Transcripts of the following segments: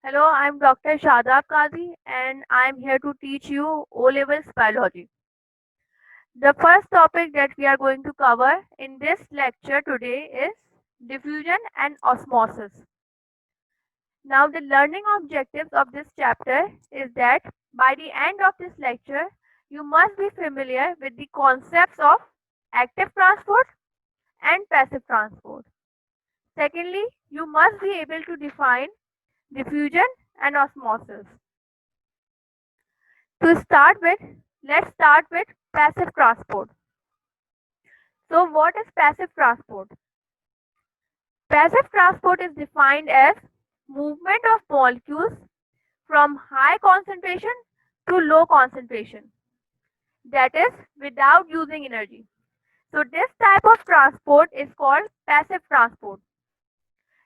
Hello, I'm Dr. Shadab Qazi and I'm here to teach you O-levels biology. The first topic that we are going to cover in this lecture today is diffusion and osmosis. Now, the learning objectives of this chapter is that by the end of this lecture, you must be familiar with the concepts of active transport and passive transport. Secondly, you must be able to define diffusion and osmosis. To start with, let's start with passive transport. So, what is passive transport? Passive transport is defined as movement of molecules from high concentration to low concentration, that is, without using energy. So, this type of transport is called passive transport.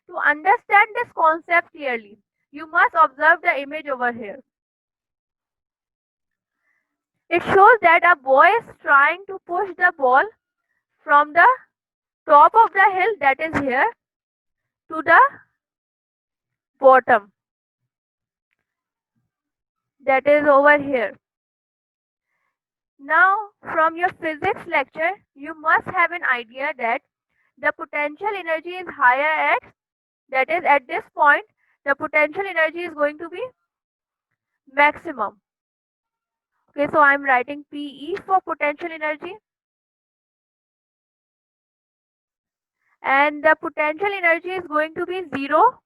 To understand this concept clearly, you must observe the image over here. It shows that a boy is trying to push the ball from the top of the hill, that is here, to the bottom, that is over here. Now, from your physics lecture, you must have an idea that the potential energy is higher at, that is, at this point, the potential energy is going to be maximum. Okay, so I'm writing PE for potential energy, and the potential energy is going to be 0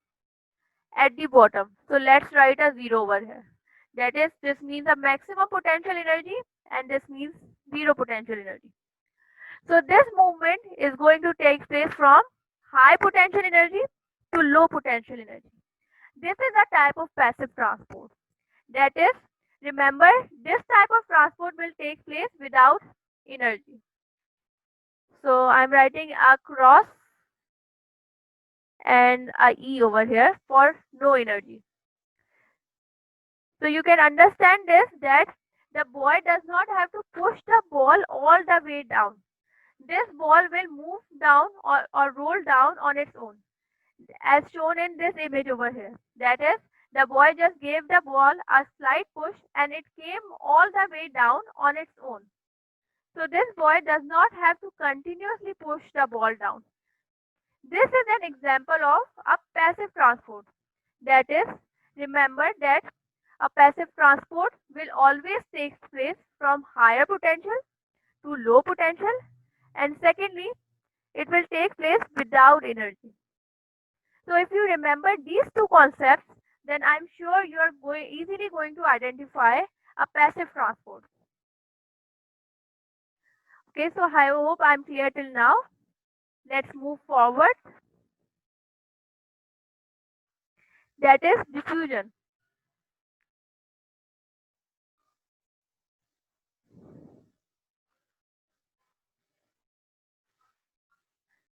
at the bottom. So let's write a 0 over here. That is, this means a maximum potential energy, and this means 0 potential energy. So this movement is going to take place from high potential energy to low potential energy. This is a type of passive transport. That is, remember, this type of transport will take place without energy. So I'm writing a cross and a E over here for no energy. So you can understand this, that the boy does not have to push the ball all the way down. This ball will move down or roll down on its own, as shown in this image over here. That is, the boy just gave the ball a slight push and it came all the way down on its own. So this boy does not have to continuously push the ball down. This is an example of a passive transport. That is, remember that a passive transport will always take place from higher potential to low potential, and secondly, it will take place without energy. So if you remember these two concepts, then I'm sure you are easily going to identify a passive transport. Okay, so I hope I'm clear till now. Let's move forward. That is diffusion.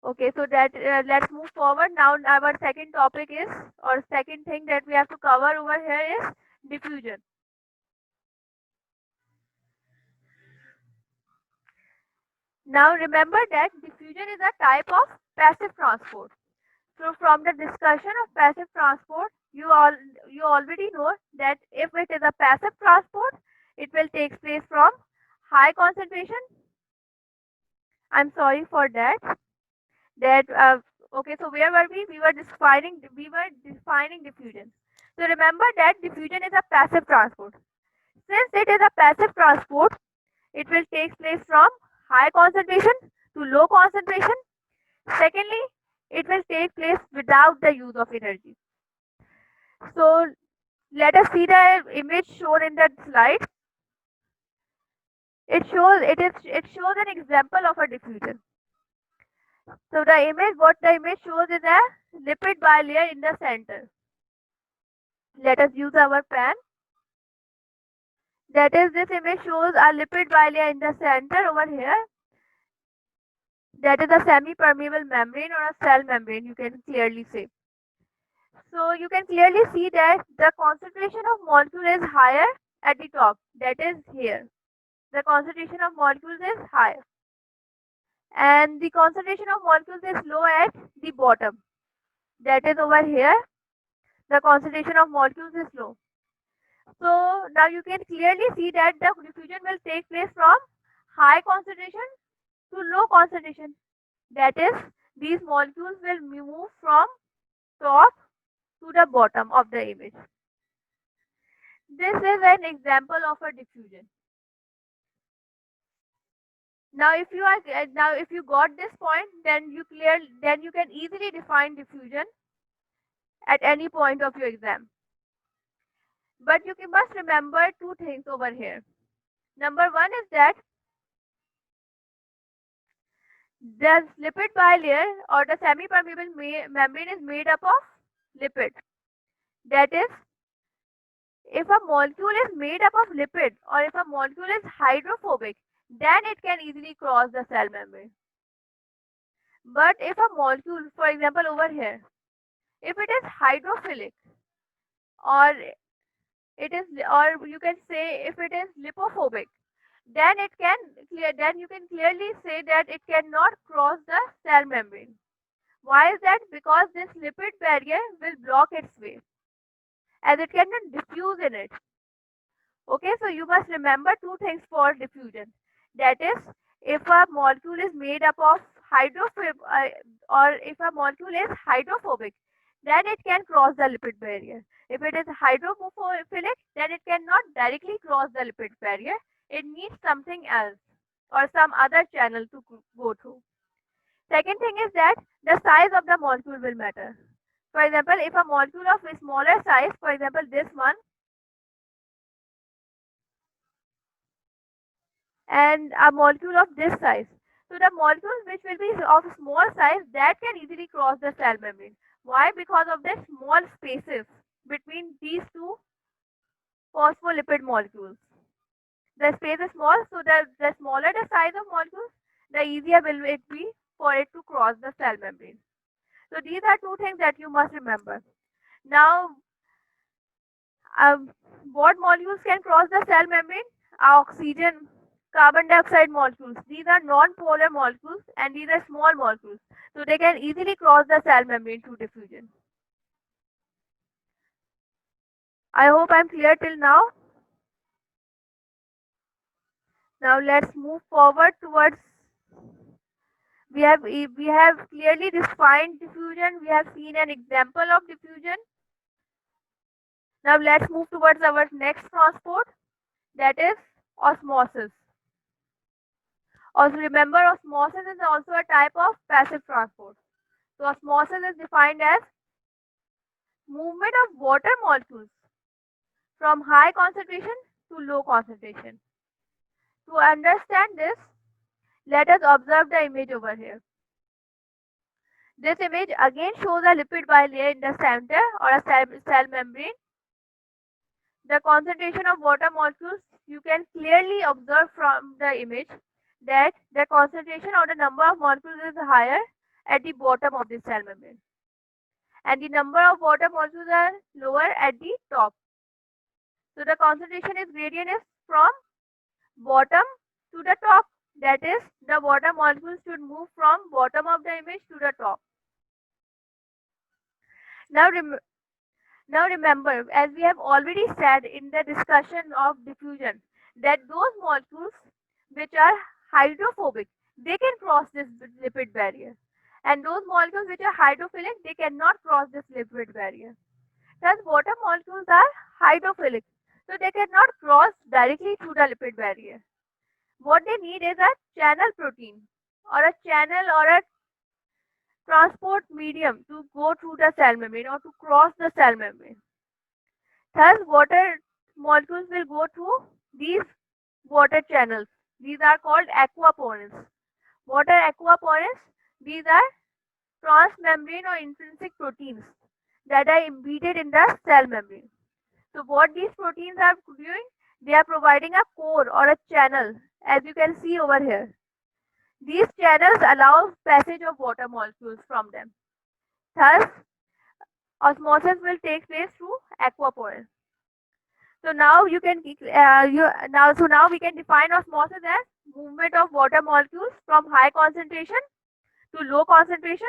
Okay, so that let's move forward. Now our second topic is, or second thing that we have to cover over here is diffusion. Now remember that diffusion is a type of passive transport. So from the discussion of passive transport, you already know that if it is a passive transport, it will take place from high concentration. I'm sorry for that. That okay. So where were we? We were defining diffusion. So remember that diffusion is a passive transport. Since it is a passive transport, it will take place from high concentration to low concentration. Secondly, it will take place without the use of energy. So let us see the image shown in that slide. It shows an example of a diffusion. So what the image shows is a lipid bilayer in the center. Let us use our pen. That is, this image shows a lipid bilayer in the center over here. That is a semi-permeable membrane or a cell membrane, you can clearly say. So you can clearly see that the concentration of molecule is higher at the top. That is here. The concentration of molecules is higher. And the concentration of molecules is low at the bottom. That is over here. the concentration of molecules is low. So now you can clearly see that the diffusion will take place from high concentration to low concentration. That is, these molecules will move from top to the bottom of the image. This is an example of a diffusion. Now, if you got this point, then you can easily define diffusion at any point of your exam. But must remember two things over here. Number one is that the lipid bilayer or the semi-permeable membrane is made up of lipid. That is, if a molecule is made up of lipid or if a molecule is hydrophobic, then it can easily cross the cell membrane. But if a molecule, for example over here, if it is hydrophilic or or you can say if it is lipophobic, then you can clearly say that it cannot cross the cell membrane. Why is that? Because this lipid barrier will block its way, as it cannot diffuse in it. Okay, so you must remember two things for diffusion. That is, if a molecule is made up of or if a molecule is hydrophobic, then it can cross the lipid barrier. If it is hydrophilic, then it cannot directly cross the lipid barrier. It needs something else or some other channel to go through. Second thing is that the size of the molecule will matter. For example, if a molecule of a smaller size, for example this one, and a molecule of this size. So the molecules which will be of small size, that can easily cross the cell membrane. Why? Because of the small spaces between these two phospholipid molecules. The space is small, so the smaller the size of molecules, the easier will it be for it to cross the cell membrane. So these are two things that you must remember. Now, what molecules can cross the cell membrane? Oxygen, carbon dioxide molecules. These are non-polar molecules and these are small molecules. So they can easily cross the cell membrane through diffusion. I hope I'm clear till now. Now let's move forward towards, we have clearly defined diffusion. We have seen an example of diffusion. Now let's move towards our next transport, that is osmosis. Also remember, osmosis is also a type of passive transport. So osmosis is defined as movement of water molecules from high concentration to low concentration. To understand this, let us observe the image over here. This image again shows a lipid bilayer in the center or a cell membrane. The concentration of water molecules, you can clearly observe from the image that the concentration or the number of molecules is higher at the bottom of the cell membrane, and the number of water molecules are lower at the top. So the concentration is gradient is from bottom to the top. That is, the water molecules should move from bottom of the image to the top. Now remember, as we have already said in the discussion of diffusion, that those molecules which are hydrophobic, they can cross this lipid barrier. And those molecules which are hydrophilic, they cannot cross this lipid barrier. Thus, water molecules are hydrophilic, so they cannot cross directly through the lipid barrier. What they need is a channel protein or a channel or a transport medium to go through the cell membrane or to cross the cell membrane. Thus, water molecules will go through these water channels. These are called aquaporins. Water aquaporins, these are transmembrane or intrinsic proteins that are embedded in the cell membrane. So what these proteins are doing? They are providing a core or a channel, as you can see over here. These channels allow passage of water molecules from them. Thus, osmosis will take place through aquaporins. So now you can now we can define osmosis as movement of water molecules from high concentration to low concentration,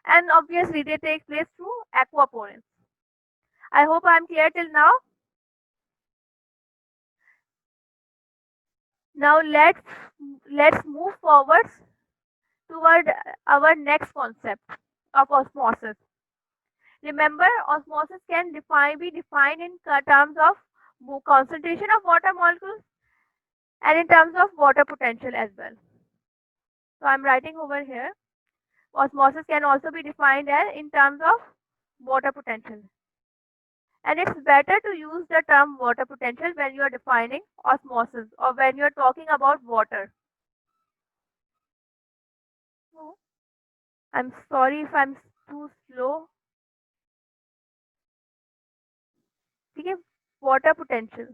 and obviously they take place through aquaporins. I hope I'm clear till now. Now let's move forward toward our next concept of osmosis. Remember, osmosis can be defined in terms of concentration of water molecules and in terms of water potential as well. So I'm writing over here. Osmosis can also be defined as in terms of water potential. And it's better to use the term water potential when you are defining osmosis or when you are talking about water. I'm sorry if I'm too slow. Okay, water potential.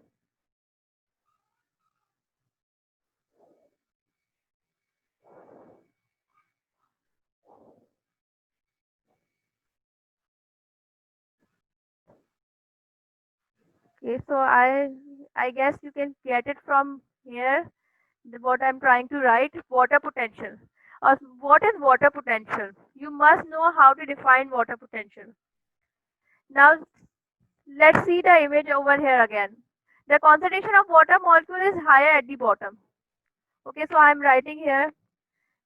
Okay, so I guess you can get it from here. What I'm trying to write, water potential. What is water potential? You must know how to define water potential. Now let's see the image over here again. The concentration of water molecule is higher at the bottom. Okay, so I'm writing here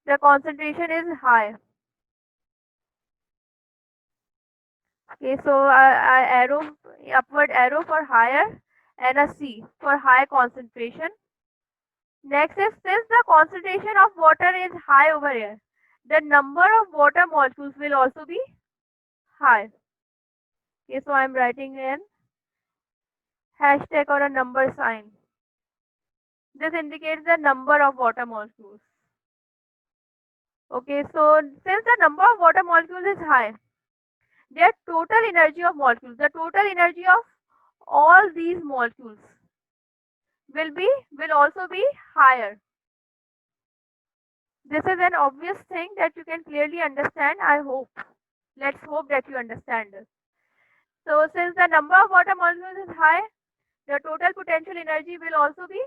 the concentration is high. Okay, so I arrow upward arrow for higher and a C for high concentration. Next is since the concentration of water is high over here, the number of water molecules will also be high. Okay, so I'm writing in hashtag or a number sign. This indicates the number of water molecules. Okay, so since the number of water molecules is high, their total energy of molecules, the total energy of all these molecules will also be higher. This is an obvious thing that you can clearly understand, I hope. Let's hope that you understand this. So since the number of water molecules is high, the total potential energy will also be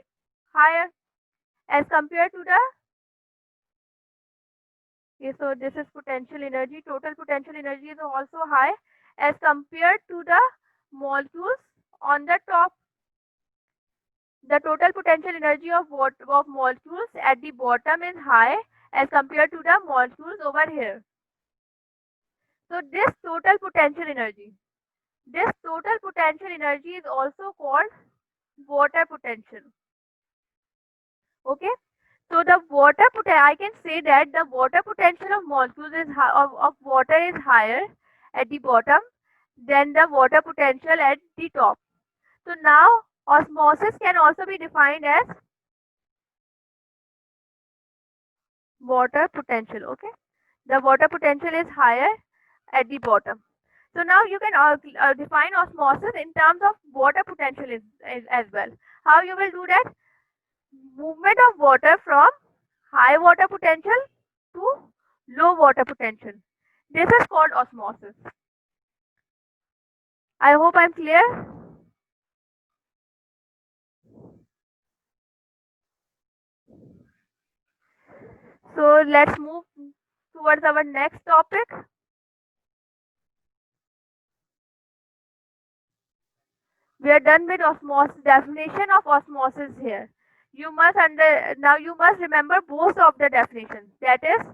higher as compared to the, okay, so this is potential energy. Total potential energy is also high as compared to the molecules on the top. The total potential energy of molecules at the bottom is high as compared to the molecules over here. So this total potential energy is also called water potential. Okay, so the water potential, I can say that the water potential of molecules of water is higher at the bottom than the water potential at the top. So now osmosis can also be defined as water potential. Okay, the water potential is higher at the bottom. So now you can define osmosis in terms of water potential is as well. How you will do that? Movement of water from high water potential to low water potential. This is called osmosis. I hope I'm clear. So let's move towards our next topic. We are done with osmosis, definition of osmosis here. Now you must remember both of the definitions. That is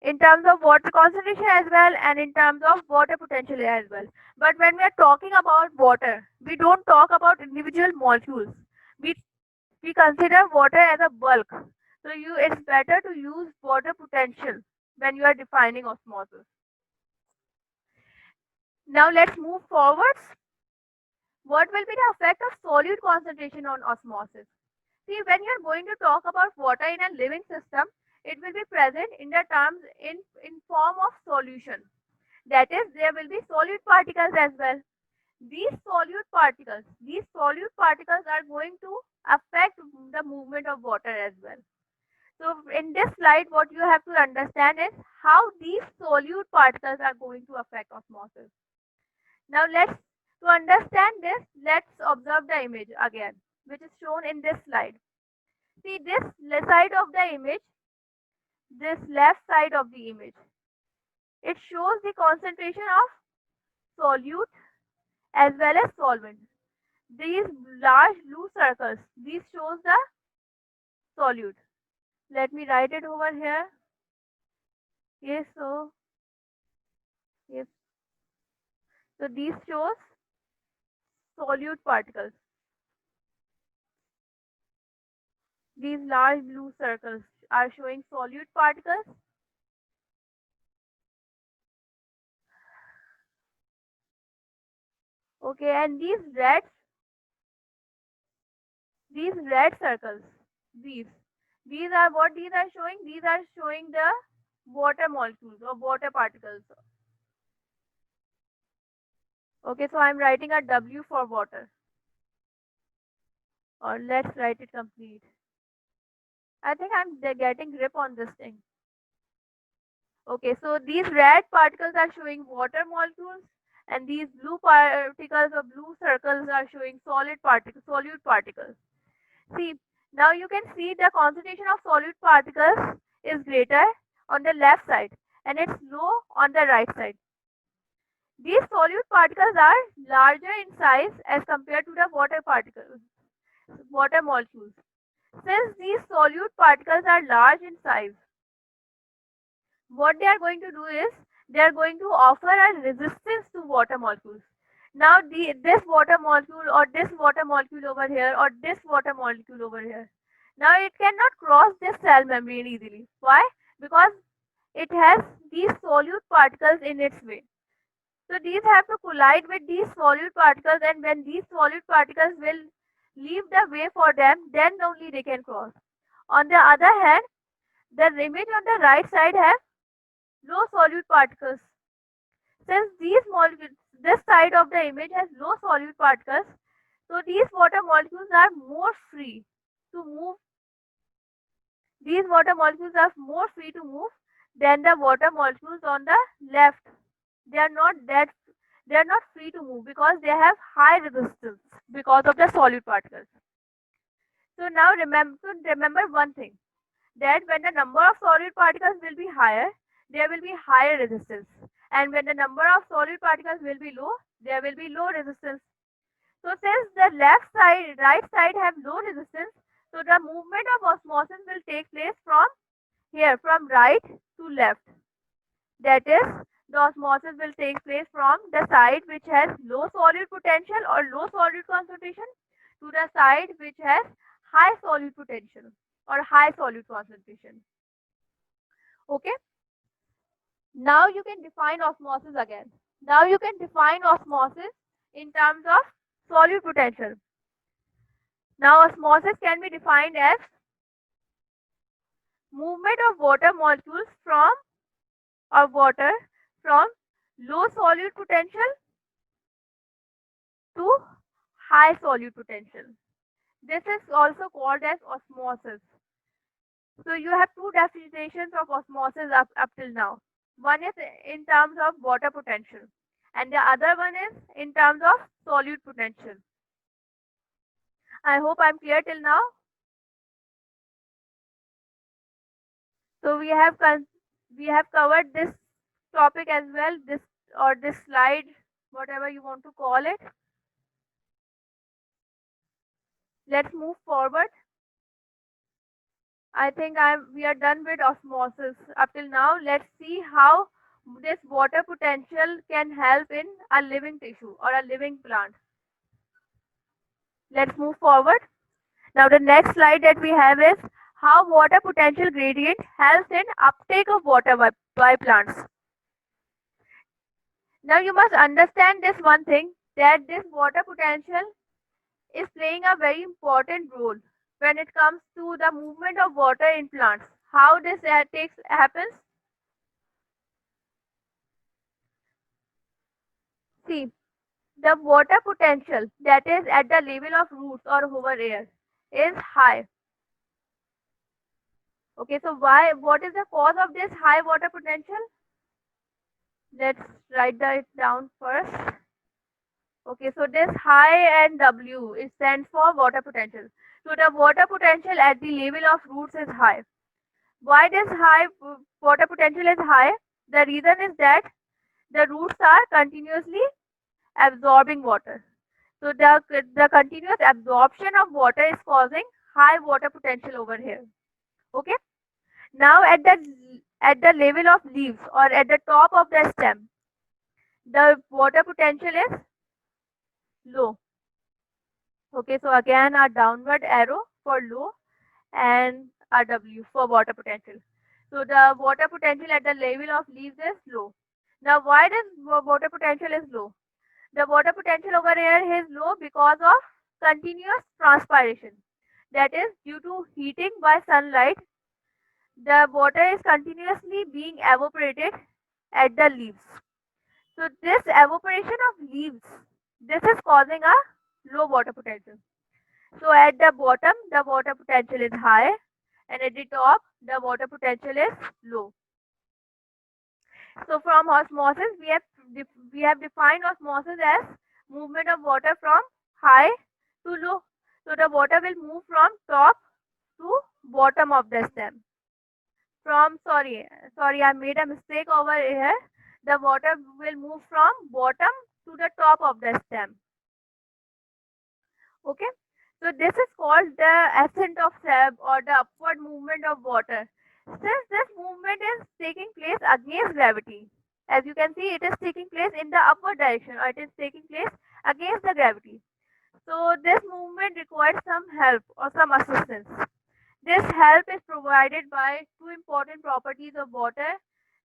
in terms of water concentration as well and in terms of water potential as well. But when we are talking about water, we don't talk about individual molecules. We we consider water as a bulk. So it's better to use water potential when you are defining osmosis. Now let's move forwards. What will be the effect of solute concentration on osmosis? See, when you're going to talk about water in a living system, it will be present in the terms in form of solution. That is, there will be solute particles as well. These solute particles are going to affect the movement of water as well. So in this slide, what you have to understand is how these solute particles are going to affect osmosis. Now to understand this, let's observe the image again, which is shown in this slide. See this side of the image, this left side of the image. It shows the concentration of solute as well as solvent. These large blue circles, these shows the solute. Let me write it over here. Yes, so yes, so these shows solute particles. These large blue circles are showing solute particles. Okay, and these red circles, these, these are what these are showing? These are showing the water molecules or water particles. Okay, so I'm writing a W for water, or let's write it complete. I think I'm getting grip on this thing. Okay, so these red particles are showing water molecules, and these blue particles or blue circles are showing solute particles. See, now you can see the concentration of solute particles is greater on the left side and it's low on the right side. These solute particles are larger in size as compared to the water molecules. Since these solute particles are large in size, what they are going to do is they are going to offer a resistance to water molecules. Now this water molecule or this water molecule over here or this water molecule over here, now it cannot cross this cell membrane easily. Why? Because it has these solute particles in its way. So these have to collide with these solute particles, and when these solute particles will leave the way for them, then only they can cross. On the other hand, the image on the right side have low solute particles. Since this side of the image has low solute particles, so these water molecules are more free to move. These water molecules are more free to move than the water molecules on the left. They are not that they are not free to move because they have high resistance because of the solute particles. So now remember one thing, that when the number of solute particles will be higher, there will be higher resistance. And when the number of solute particles will be low, there will be low resistance. So since the right side have low resistance, so the movement of osmosis will take place from here, from right to left. That is, the osmosis will take place from the side which has low solute potential or low solute concentration to the side which has high solute potential or high solute concentration. Okay. Now you can define osmosis again. Now you can define osmosis in terms of solute potential. Now osmosis can be defined as movement of water molecules from water from low solute potential to high solute potential. This is also called as osmosis. So you have two definitions of osmosis up till now. One is in terms of water potential and the other one is in terms of solute potential. I hope I'm clear till now. So we have covered this topic as well, this slide, whatever you want to call it. Let's move forward. I think we are done with osmosis up till now. Let's see how this water potential can help in a living tissue or a living plant. Let's move forward. Now the next slide that we have is how water potential gradient helps in uptake of water by plants. Now you must understand this one thing, that this water potential is playing a very important role when it comes to the movement of water in plants. How this happens? See, the water potential that is at the level of roots or over air is high. Okay, so what is the cause of this high water potential? Let's write that down first. Okay, so this high and W is stands for water potential. So the water potential at the level of roots is high. Why this high water potential is high? The reason is that the roots are continuously absorbing water. So the continuous absorption of water is causing high water potential over here. Okay. Now at the level of leaves or at the top of the stem, the water potential is low. Okay, so again our downward arrow for low and our W for water potential. So the water potential at the level of leaves is low. Now why does water potential is low? The water potential over here is low because of continuous transpiration. That is due to heating by sunlight, the water is continuously being evaporated at the leaves. So this evaporation of leaves, this is causing a low water potential. So at the bottom, the water potential is high, and at the top, the water potential is low. So from osmosis, we have defined osmosis as movement of water from high to low. So the water will move from top to bottom of the stem. Sorry, I made a mistake over here. The water will move from bottom to the top of the stem. Okay, so this is called the ascent of sap or the upward movement of water. Since this movement is taking place against gravity, as you can see, it is taking place in the upward direction, or it is taking place against the gravity. So this movement requires some help or some assistance. This help is provided by two important properties of water,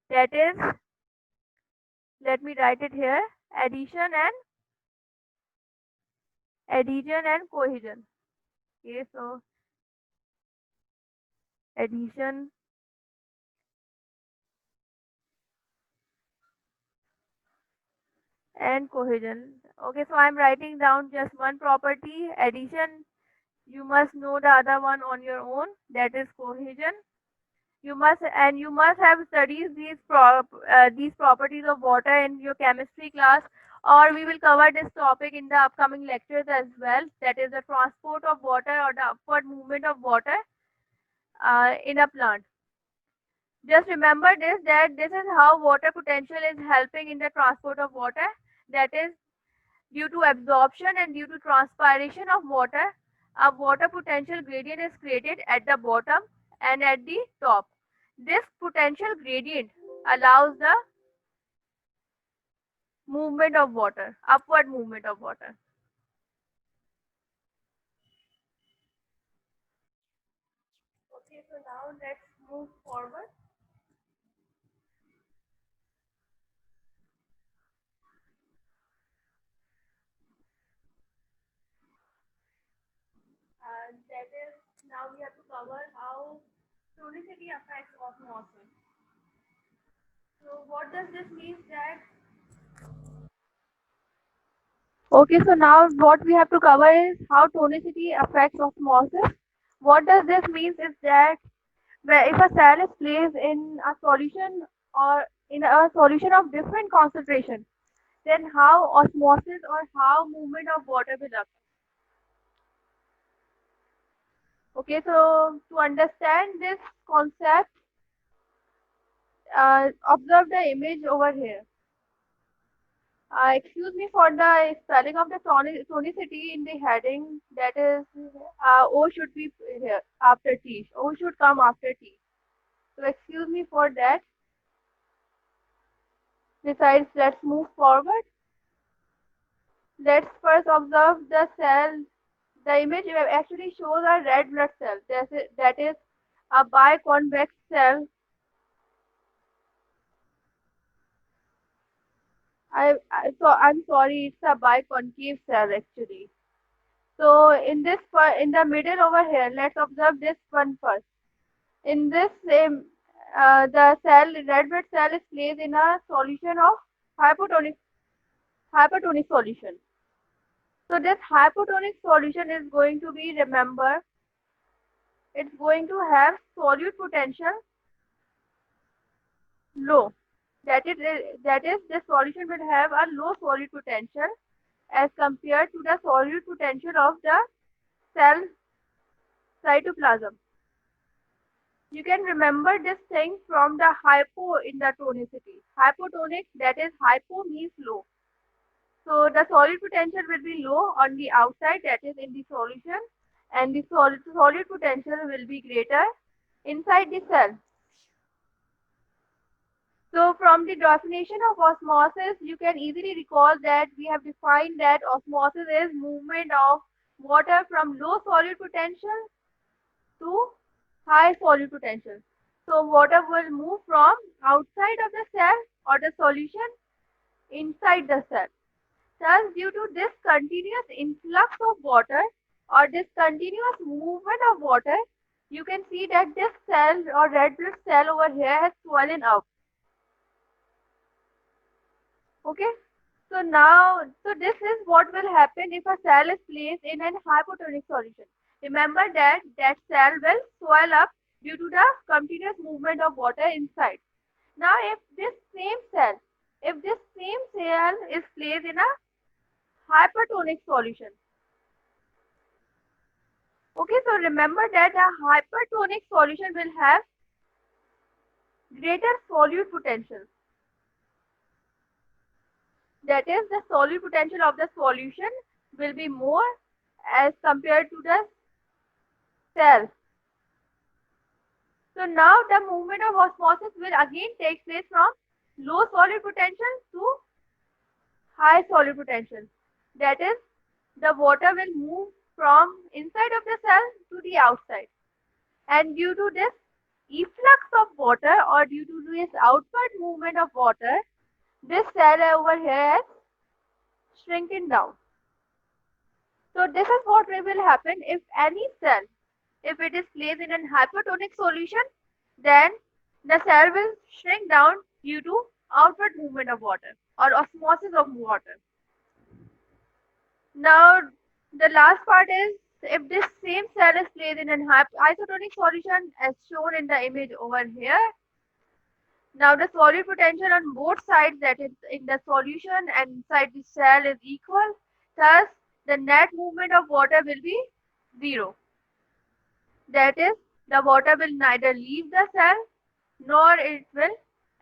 that is, let me write it here, adhesion and cohesion. Okay, so adhesion and cohesion. Okay, so I'm writing down just one property, adhesion. You must know the other one on your own, that is cohesion. You must have studied these properties of water in your chemistry class, or we will cover this topic in the upcoming lectures as well, that is the transport of water or the upward movement of water in a plant. Just remember this, that this is how water potential is helping in the transport of water, that is due to absorption and due to transpiration of water, a water potential gradient is created at the bottom and at the top. This potential gradient allows the movement of water, upward movement of water. Okay, so now let's move forward. And that is, now we have to cover how tonicity affects osmosis. So what does this mean that Okay, so now what we have to cover is how tonicity affects osmosis. What does this mean is that where if a cell is placed in a solution or in a solution of different concentration, then how osmosis or how movement of water will occur. Okay, so to understand this concept, observe the image over here. Excuse me for the spelling of the tonicity in the heading. That is, O should be here after T. O should come after T. So excuse me for that. Besides, let's move forward. Let's first observe the cell. The image actually shows a red blood cell. That is a biconvex cell. I'm sorry, it's a biconcave cell actually. So in the middle over here, let's observe this one first. In this same, the red blood cell is placed in a solution of hypotonic hypertonic solution. So this hypotonic solution is going to be, remember, it's going to have solute potential low. That is this solution will have a low solute potential as compared to the solute potential of the cell cytoplasm. You can remember this thing from the hypo in the tonicity. Hypotonic, that is hypo means low. So the solid potential will be low on the outside, that is in the solution, and the solid potential will be greater inside the cell. So from the definition of osmosis, you can easily recall that we have defined that osmosis is movement of water from low solute potential to high solute potential. So water will move from outside of the cell or the solution inside the cell. Thus, due to this continuous influx of water or this continuous movement of water, you can see that this cell or red blood cell over here has swollen up. Okay. So this is what will happen if a cell is placed in an hypotonic solution. Remember that cell will swell up due to the continuous movement of water inside. Now, if this same cell is placed in a hypertonic solution. Okay, so remember that a hypertonic solution will have greater solute potential. That is, the solute potential of the solution will be more as compared to the cell. So now the movement of osmosis will again take place from low solute potential to high solute potential. That is, the water will move from inside of the cell to the outside. And due to this efflux of water or due to this outward movement of water, this cell over here is shrinking down. So this is what will happen if any cell, if it is placed in a hypertonic solution, then the cell will shrink down due to outward movement of water or osmosis of water. Now the last part is if this same cell is placed in an isotonic solution as shown in the image over here. Now the solute potential on both sides, that is in the solution and inside the cell, is equal. Thus the net movement of water will be 0. That is, the water will neither leave the cell nor it will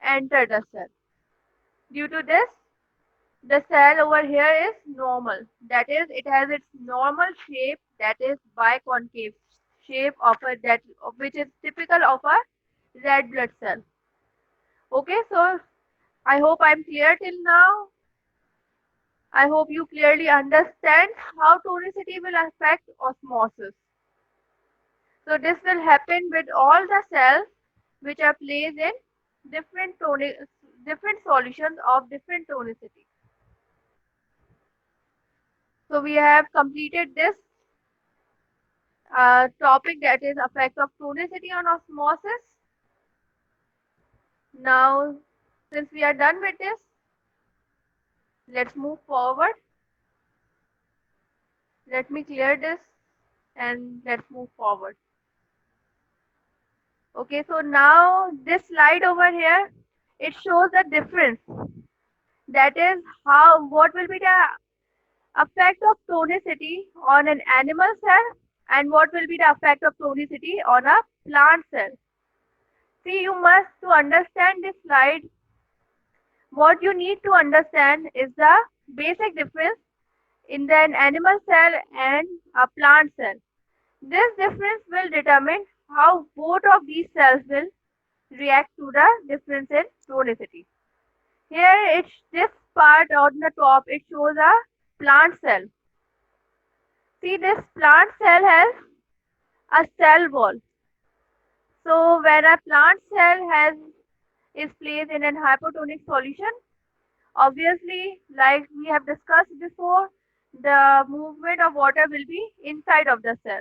enter the cell. Due to this, the cell over here is normal. That is, it has its normal shape, that is biconcave shape of which is typical of a red blood cell. Okay, so I hope I'm clear till now. I hope you clearly understand how tonicity will affect osmosis. So this will happen with all the cells which are placed in different solutions of different tonicity. So we have completed this topic, that is effect of tonicity on osmosis. Now, since we are done with this, let's move forward. Let me clear this and let's move forward. Okay, so now this slide over here, it shows the difference. That is what will be the effect of tonicity on an animal cell and what will be the effect of tonicity on a plant cell. See, you must, to understand this slide, what you need to understand is the basic difference in an animal cell and a plant cell. This difference will determine how both of these cells will react to the difference in tonicity. Here, this part on the top, it shows a plant cell. See, this plant cell has a cell wall. So when a plant cell is placed in an hypotonic solution, obviously, like we have discussed before, the movement of water will be inside of the cell.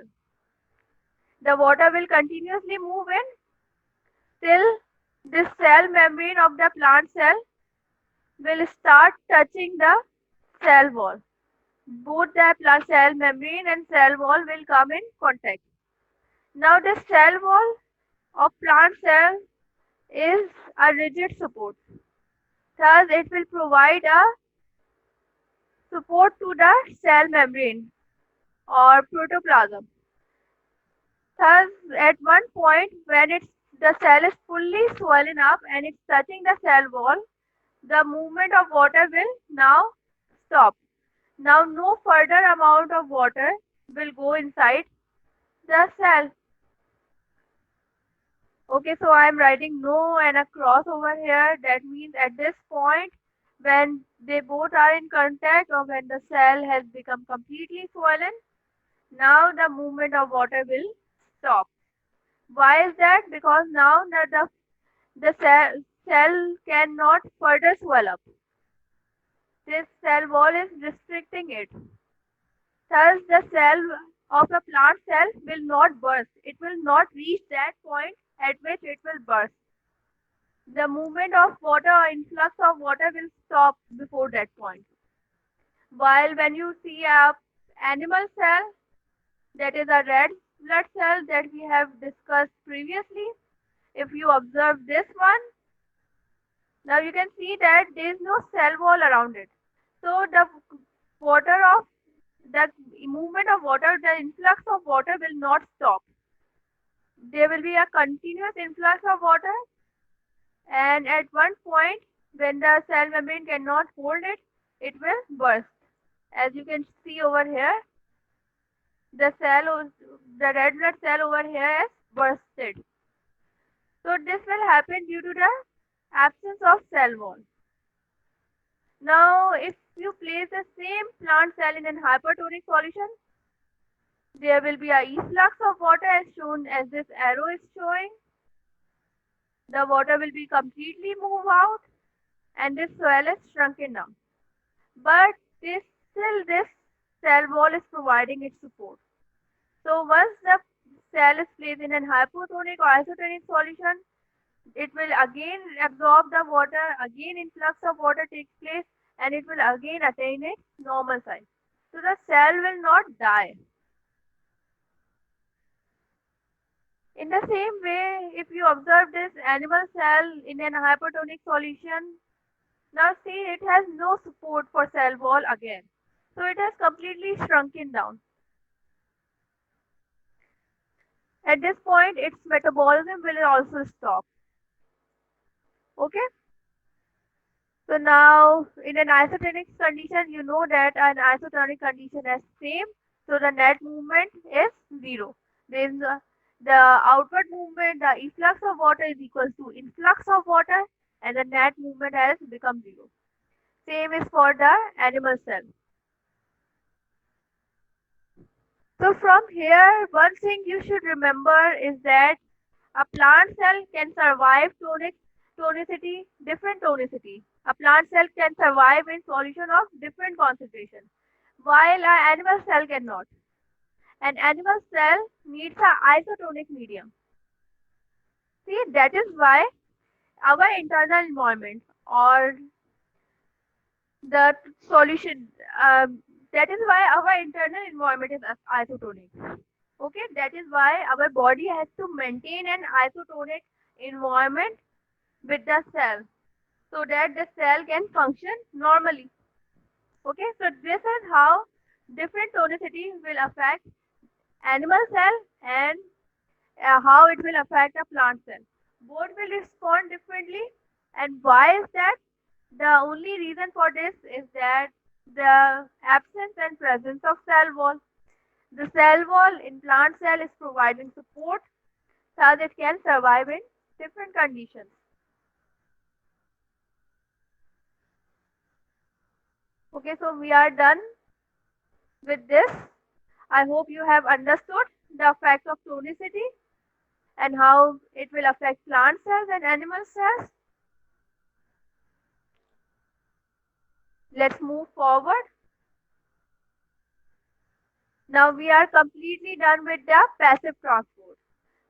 The water will continuously move in till this cell membrane of the plant cell will start touching the cell wall. Both the plant cell membrane and cell wall will come in contact. Now this cell wall of plant cell is a rigid support. Thus it will provide a support to the cell membrane or protoplasm. Thus at one point when the cell is fully swollen up and it's touching the cell wall, the movement of water will now stop. Now no further amount of water will go inside the cell. Okay, so I am writing no and a cross over here. That means at this point, when they both are in contact or when the cell has become completely swollen, now the movement of water will stop. Why is that? Because now that the cell cannot further swell up. This cell wall is restricting it. Thus, the cell of a plant cell will not burst. It will not reach that point at which it will burst. The movement of water or influx of water will stop before that point. While when you see a animal cell, that is a red blood cell that we have discussed previously, if you observe this one, now you can see that there is no cell wall around it. So the water of the movement of water, the influx of water will not stop. There will be a continuous influx of water, and at one point when the cell membrane cannot hold it, it will burst. As you can see over here, the red blood cell over here has bursted. So this will happen due to the absence of cell wall. Now if you place the same plant cell in an hypertonic solution, there will be a efflux of water as shown as this arrow is showing. The water will be completely moved out and this cell is shrunken down. But this cell wall is providing its support. So once the cell is placed in an hypotonic or isotonic solution, it will again absorb the water, again influx of water takes place, and it will again attain its normal size. So the cell will not die. In the same way, if you observe this animal cell in an hypertonic solution, now see it has no support for cell wall again. So it has completely shrunken down. At this point, its metabolism will also stop. Okay? So now in an isotonic condition, you know that an isotonic condition is same. So the net movement is 0. There is the outward movement, the efflux of water is equal to influx of water, and the net movement has become 0. Same is for the animal cell. So from here, one thing you should remember is that a plant cell can survive tonicity, different tonicity. A plant cell can survive in solution of different concentration, while an animal cell cannot. An animal cell needs an isotonic medium. See, that is why our internal environment or the solution, that is why our internal environment is isotonic. Okay, that is why our body has to maintain an isotonic environment with the cell so that the cell can function normally. Okay, so this is how different tonicity will affect animal cell and how it will affect a plant cell. Both will respond differently, and why is that? The only reason for this is that the absence and presence of cell wall. The cell wall in plant cell is providing support so that it can survive in different conditions. Okay, so we are done with this. I hope you have understood the effect of tonicity and how it will affect plant cells and animal cells. Let's move forward. Now we are completely done with the passive transport.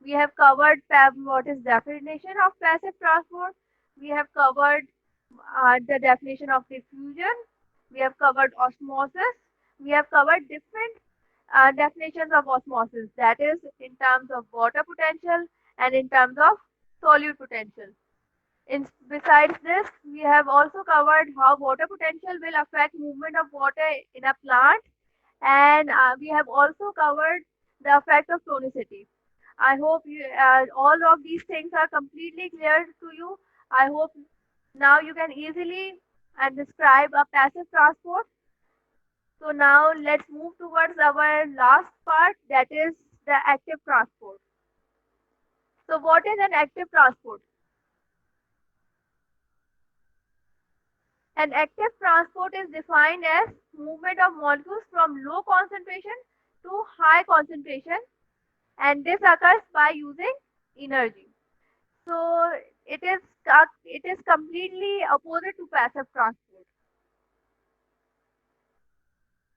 We have covered what is definition of passive transport. We have covered the definition of diffusion. We have covered osmosis. We have covered different definitions of osmosis, that is in terms of water potential and in terms of solute potential. Besides this, we have also covered how water potential will affect movement of water in a plant, and we have also covered the effect of tonicity. I hope all of these things are completely clear to you. I hope now you can easily describe a passive transport. So now let's move towards our last part, that is the active transport. So what is an active transport? An active transport is defined as movement of molecules from low concentration to high concentration, and this occurs by using energy. So it is completely opposite to passive transport.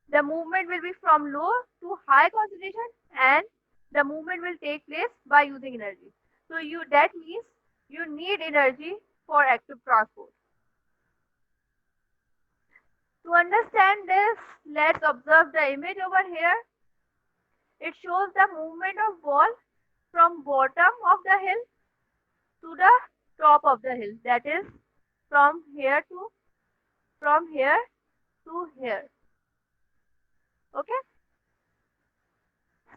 The movement will be from low to high concentration, and the movement will take place by using energy. So that means you need energy for active transport. To understand this, let's observe the image over here. It shows the movement of ball from bottom of the hill to the top of the hill. That is from here to here. Okay.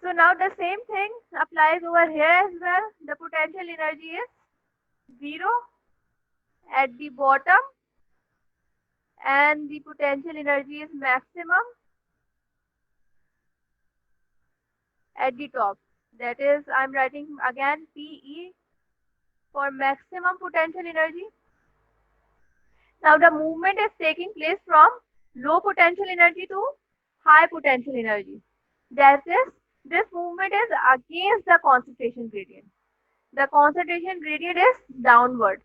So now the same thing applies over here as well. The potential energy is 0 at the bottom, and the potential energy is maximum at the top. That is, I'm writing again PE for maximum potential energy. Now the movement is taking place from low potential energy to high potential energy. That is, this movement is against the concentration gradient. The concentration gradient is downward,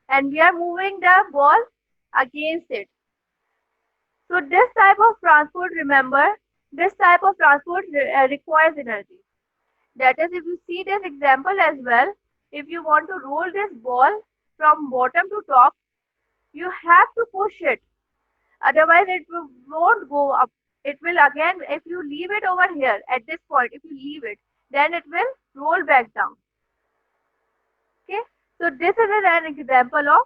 and we are moving the ball against it. So this type of transport, remember, this type of transport requires energy. That is, if you see this example as well, if you want to roll this ball from bottom to top, you have to push it. Otherwise, won't go up. It will again, if you leave it over here at this point, if you leave it, then it will roll back down. Okay. So this is an example of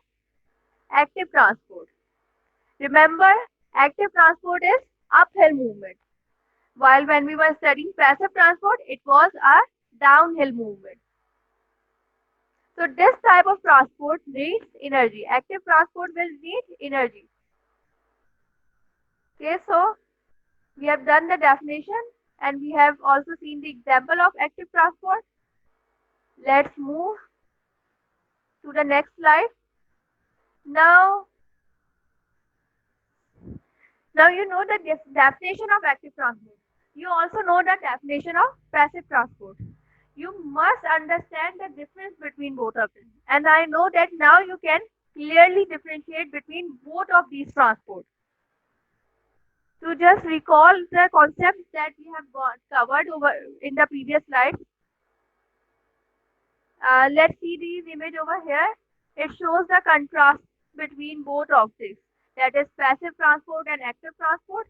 active transport. Remember, active transport is uphill movement. While when we were studying passive transport, it was a downhill movement. So this type of transport needs energy. Active transport will need energy. Okay, so we have done the definition and we have also seen the example of active transport. Let's move to the next slide. Now you know the definition of active transport. You also know the definition of passive transport. You must understand the difference between both of them. And I know that now you can clearly differentiate between both of these transports. To just recall the concepts that we have covered over in the previous slide. Let's see these image over here. It shows the contrast between both objects, that is passive transport and active transport.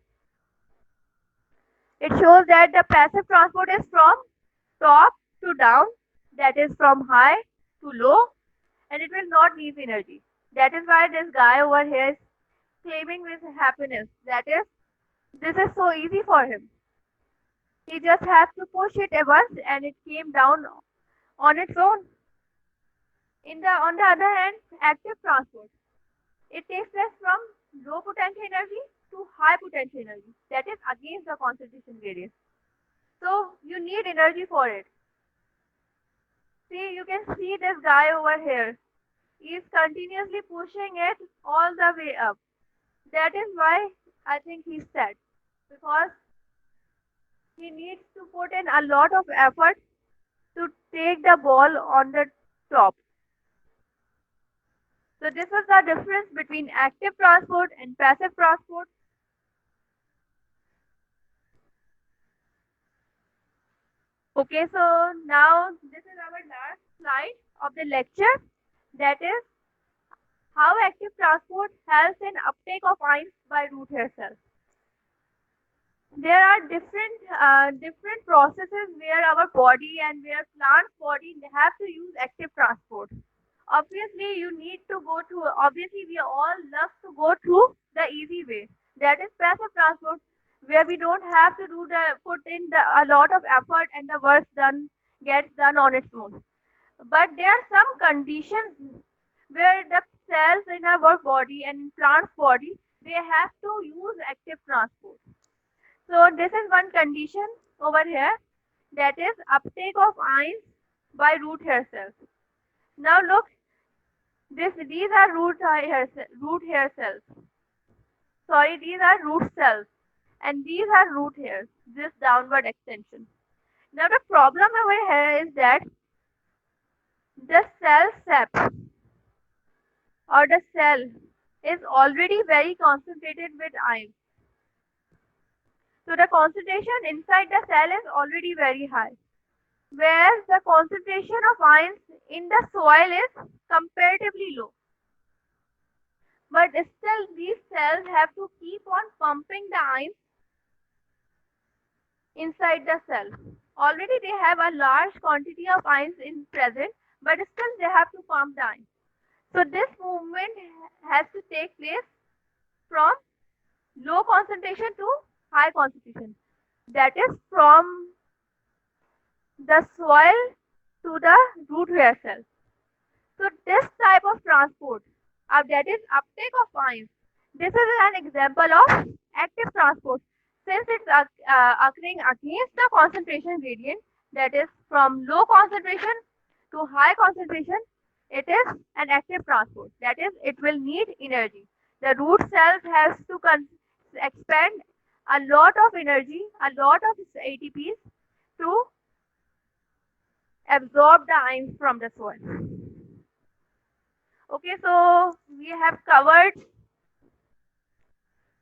It shows that the passive transport is from top to down, that is from high to low, and it will not need energy. That is why this guy over here is claiming with happiness. That is, this is so easy for him. He just has to push it once and it came down on its own. On the other hand, active transport, it takes place from low potential energy to high potential energy. That is against the concentration gradient. So you need energy for it. See, you can see this guy over here. He is continuously pushing it all the way up. That is why I think he's sad, because he needs to put in a lot of effort to take the ball on the top. So this is the difference between active transport and passive transport. Okay, so now this is our last slide of the lecture. That is how active transport helps in uptake of ions by root hair cells. There are different processes where our body and where plant's body have to use active transport. Obviously, you need to go through. Obviously, we all love to go through the easy way. That is passive transport, where we don't have to put in a lot of effort and the work gets done on its own. But there are some conditions where the cells in our body and in plant's body, they have to use active transport. So this is one condition over here, that is uptake of ions by root hair cells. Now look, these are root hair cells. Sorry, these are root cells, and these are root hairs. This downward extension. Now the problem over here is that the cell sap or the cell is already very concentrated with ions. So the concentration inside the cell is already very high, whereas the concentration of ions in the soil is comparatively low. But still these cells have to keep on pumping the ions inside the cell. Already they have a large quantity of ions in present, but still they have to pump the ions. So this movement has to take place from low concentration to high concentration. That is from the soil to the root hair cell. So this type of transport, that is uptake of ions, this is an example of active transport. Since it's occurring against the concentration gradient, that is from low concentration to high concentration, it is an active transport. That is, it will need energy. The root cells has to expend a lot of energy, a lot of ATPs to absorb the ions from the soil. Okay, so we have covered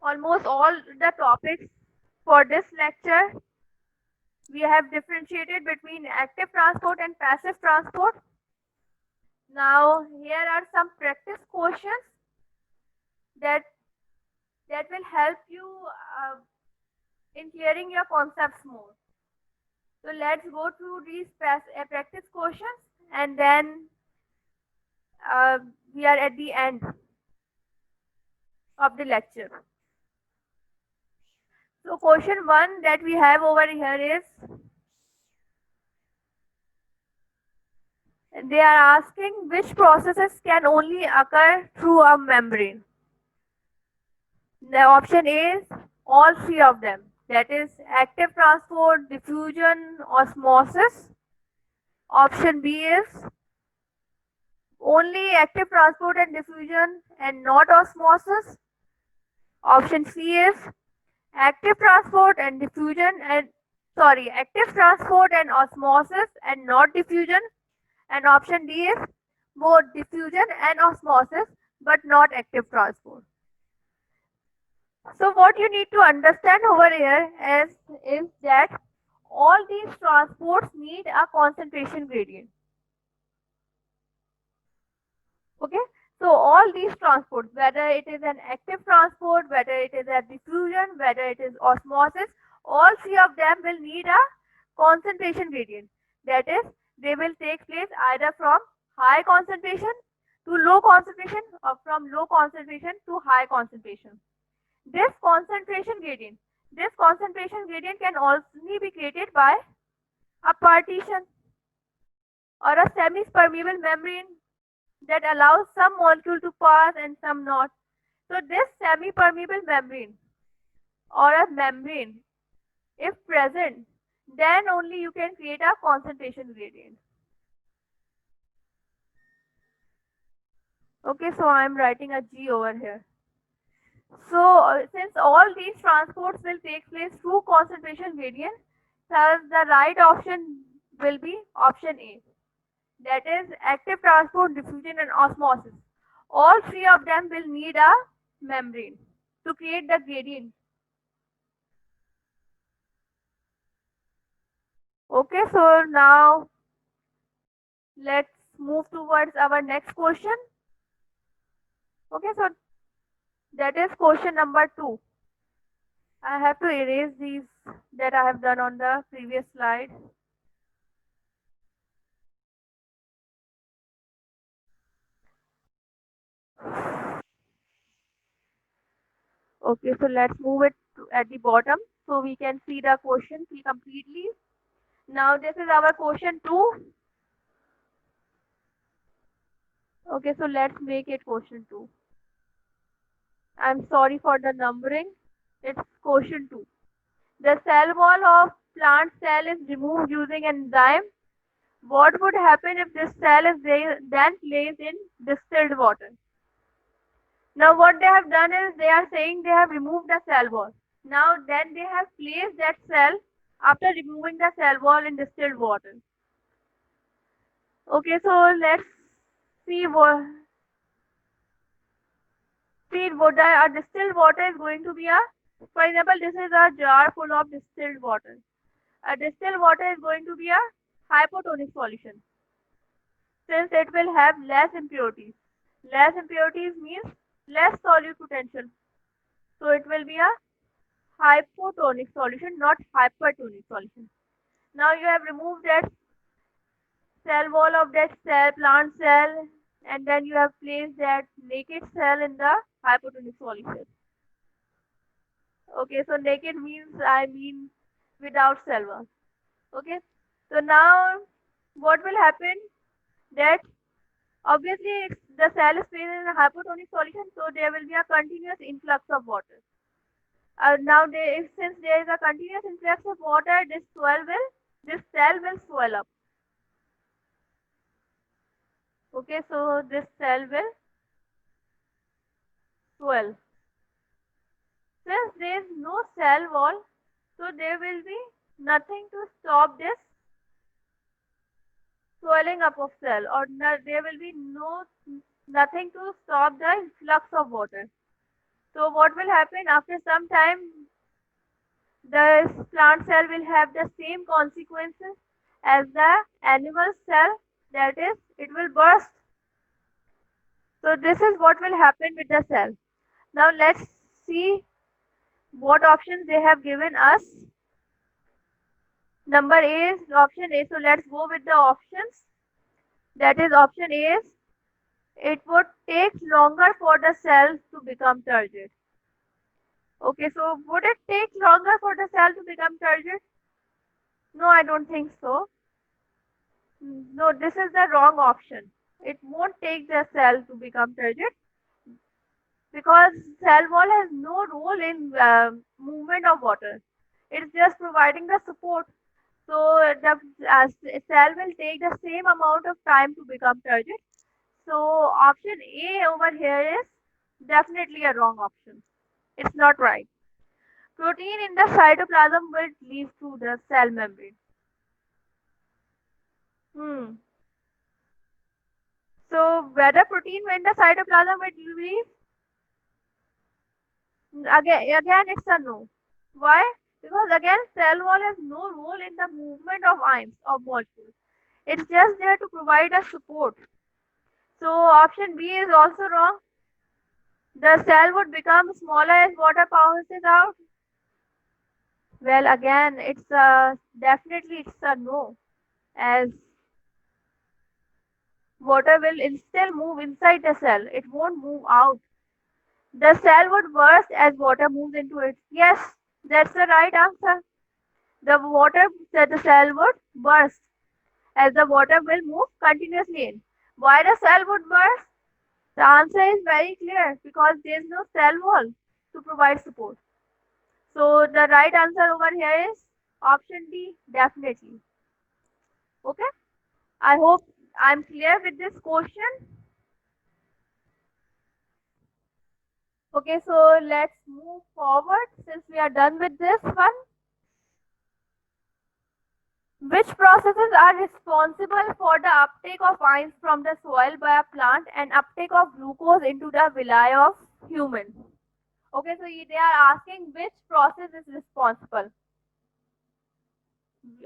almost all the topics for this lecture. We have differentiated between active transport and passive transport. Now, here are some practice questions that will help you in clearing your concepts more. So let's go through these practice questions, and then we are at the end of the lecture. So question 1 that we have over here is, they are asking which processes can only occur through a membrane. The option A is all three of them. That is active transport, diffusion, osmosis. Option B is only active transport and diffusion and not osmosis. Option C is active transport and active transport and osmosis and not diffusion. And option D is both diffusion and osmosis but not active transport. So what you need to understand over here is that all these transports need a concentration gradient. Okay, so all these transports, whether it is an active transport, whether it is a diffusion, whether it is osmosis, all three of them will need a concentration gradient. That is, they will take place either from high concentration to low concentration or from low concentration to high concentration. This concentration gradient can also be created by a partition or a semi-permeable membrane that allows some molecule to pass and some not. So this semi-permeable membrane or a membrane, if present, then only you can create a concentration gradient. Okay, so I am writing a G over here. So since all these transports will take place through concentration gradient, thus the right option will be option A. That is active transport, diffusion and osmosis. All three of them will need a membrane to create the gradient. Okay, so now let's move towards our next question. Okay, so that is question number 2. I have to erase these that I have done on the previous slide. Okay, so let's move it at the bottom so we can see the question completely. Now this is our question 2. Okay, so let's make it question 2. I'm sorry for the numbering. It's question 2. The cell wall of plant cell is removed using enzyme. What would happen if this cell is then placed in distilled water? Now what they have done is they are saying they have removed the cell wall. Now then they have placed that cell after removing the cell wall in distilled water. Okay, so let's see what a distilled water is going to be a. For example, this is a jar full of distilled water. A distilled water is going to be a hypotonic solution since it will have less impurities. Less impurities means less solute potential. So it will be a hypotonic solution, not hypertonic solution. Now you have removed that cell wall of that cell, plant cell, and then you have placed that naked cell in the hypotonic solution. Okay, so naked means I mean without cell wall. Okay, so now what will happen that obviously the cell is placed in a hypotonic solution, so there will be a continuous influx of water. Now since there is a continuous influx of water, this cell will swell up. Okay, so this cell will swell. Since there is no cell wall, so there will be nothing to stop this swelling up of cell, or there will be nothing to stop the influx of water. So what will happen after some time? The plant cell will have the same consequences as the animal cell, that is, it will burst. So this is what will happen with the cell. Now let's see what options they have given us. Number A is option A. So let's go with the options. That is option A is it would take longer for the cells to become turgid. Okay, so would it take longer for the cell to become turgid? No, I don't think so. No, this is the wrong option. It won't take the cell to become turgid because cell wall has no role in movement of water. It's just providing the support. So the cell will take the same amount of time to become turgid. So option A over here is definitely a wrong option. It's not right. Protein in the cytoplasm will leave through the cell membrane. Hmm. So whether protein in the cytoplasm will leave, again it's a no. Why? Because again cell wall has no role in the movement of ions of molecules. It's just there to provide a support. So option B is also wrong. The cell would become smaller as water passes out. Well, again, it's definitely it's a no, as water will still move inside the cell. It won't move out. The cell would burst as water moves into it. Yes, that's the right answer. The cell would burst as the water will move continuously in. Why the cell would burst? The answer is very clear because there is no cell wall to provide support. So the right answer over here is option D, definitely. Okay. I hope I'm clear with this question. Okay, so let's move forward since we are done with this one. Which processes are responsible for the uptake of ions from the soil by a plant and uptake of glucose into the villi of human? Okay, so they are asking which process is responsible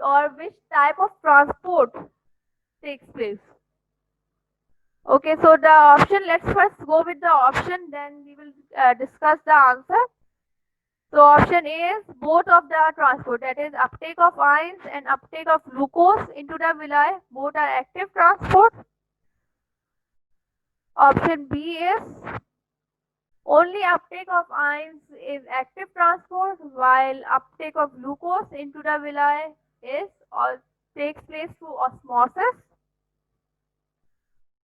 or which type of transport takes place. Okay, so the option, let's first go with the option, then we will discuss the answer. So option A is both of the transport, that is uptake of ions and uptake of glucose into the villi, both are active transport. Option B is only uptake of ions is active transport, while uptake of glucose into the villi is or takes place through osmosis.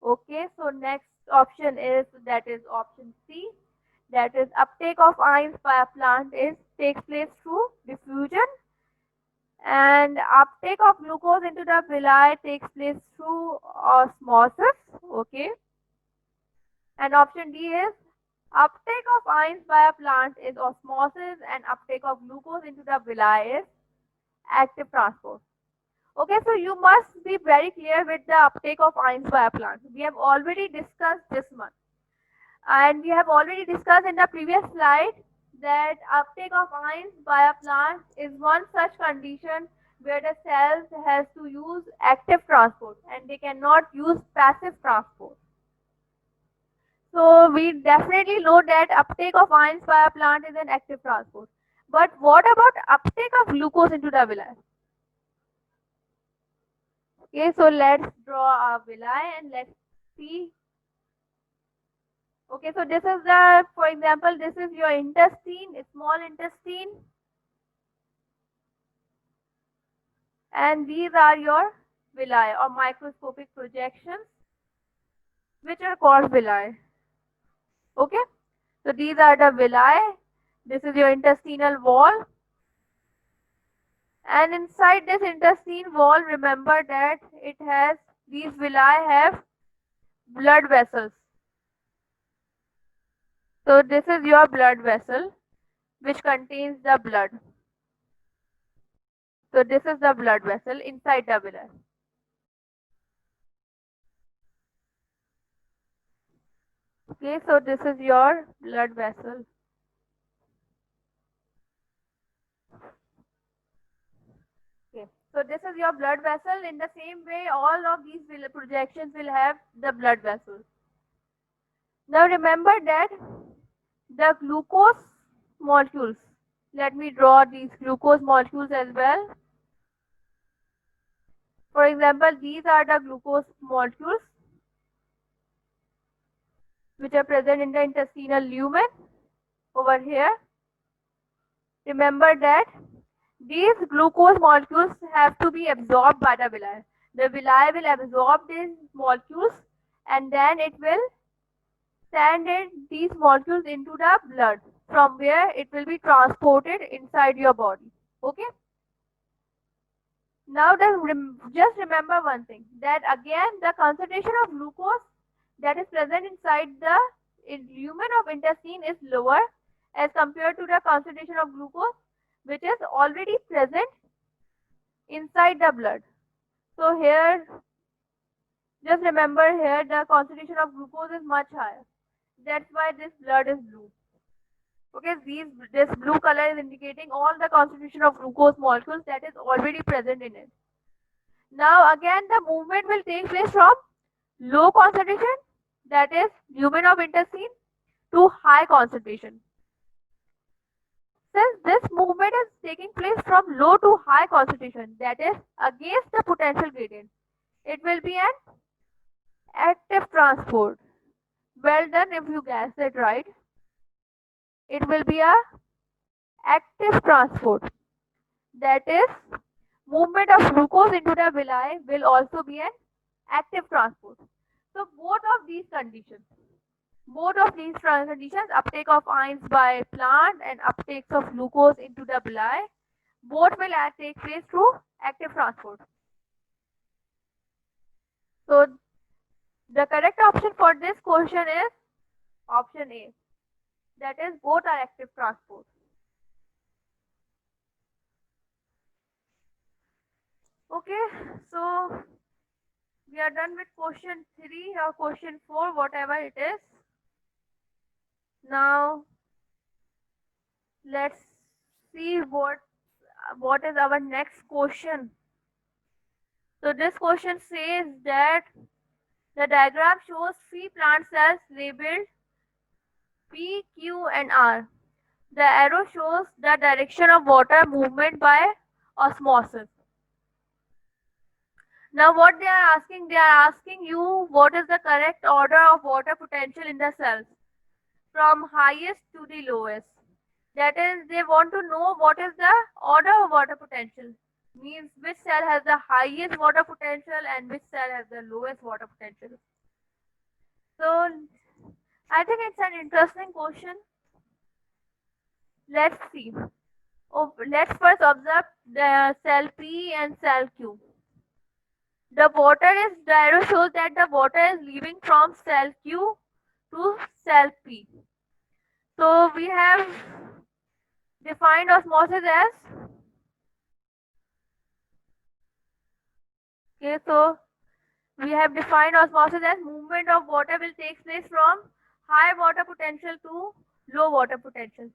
Okay, so next option is that is option C, That is, uptake of ions by a plant takes place through diffusion, and uptake of glucose into the villi takes place through osmosis. Okay. And option D is uptake of ions by a plant is osmosis, and uptake of glucose into the villi is active transport. Okay, so you must be very clear with the uptake of ions by a plant. We have already discussed this one. And we have already discussed in the previous slide that uptake of ions by a plant is one such condition where the cells has to use active transport and they cannot use passive transport. So we definitely know that uptake of ions by a plant is an active transport. But what about uptake of glucose into the villi? Okay, so let's draw a villi and let's see. Okay, so this is the, for example, this is your intestine, small intestine, and these are your villi or microscopic projections, which are called villi. Okay, so these are the villi. This is your intestinal wall, and inside this intestine wall, remember that it has, these villi have blood vessels. So this is your blood vessel which contains the blood. So this is the blood vessel inside the villi. Okay, so this is your blood vessel. Okay, so this is your blood vessel. In the same way, all of these projections will have the blood vessels. Now remember that the glucose molecules, let me draw these glucose molecules as well. For example, these are the glucose molecules which are present in the intestinal lumen over here. Remember that these glucose molecules have to be absorbed by the villi. The villi will absorb these molecules and then it will send these molecules into the blood, from where it will be transported inside your body. Okay. Now just remember one thing, that again the concentration of glucose that is present inside the lumen of intestine is lower as compared to the concentration of glucose which is already present inside the blood. So here, just remember here the concentration of glucose is much higher. That's why this blood is blue. Okay, this blue color is indicating all the concentration of glucose molecules that is already present in it. Now again the movement will take place from low concentration, that is lumen of intestine, to high concentration. Since this movement is taking place from low to high concentration, that is against the potential gradient, it will be an active transport. Well done if you guessed it right. It will be a active transport. That is, movement of glucose into the villi will also be an active transport. So both of these conditions, uptake of ions by plant and uptake of glucose into the villi, both will take place through active transport. So the correct option for this question is option A. That is, both are active transport. Okay, so we are done with question 3 or question 4, whatever it is. Now let's see what is our next question. So this question says that the diagram shows 3 plant cells labeled P, Q and R. The arrow shows the direction of water movement by osmosis. Now what they are asking you what is the correct order of water potential in the cells from highest to the lowest. That is, they want to know what is the order of water potential. Means which cell has the highest water potential and which cell has the lowest water potential. So I think it's an interesting question. Let's see. Oh, let's first observe the cell P and cell Q. The arrow shows that the water is leaving from cell Q to cell P. So we have defined osmosis as, okay, so we have defined osmosis as movement of water will take place from high water potential to low water potential.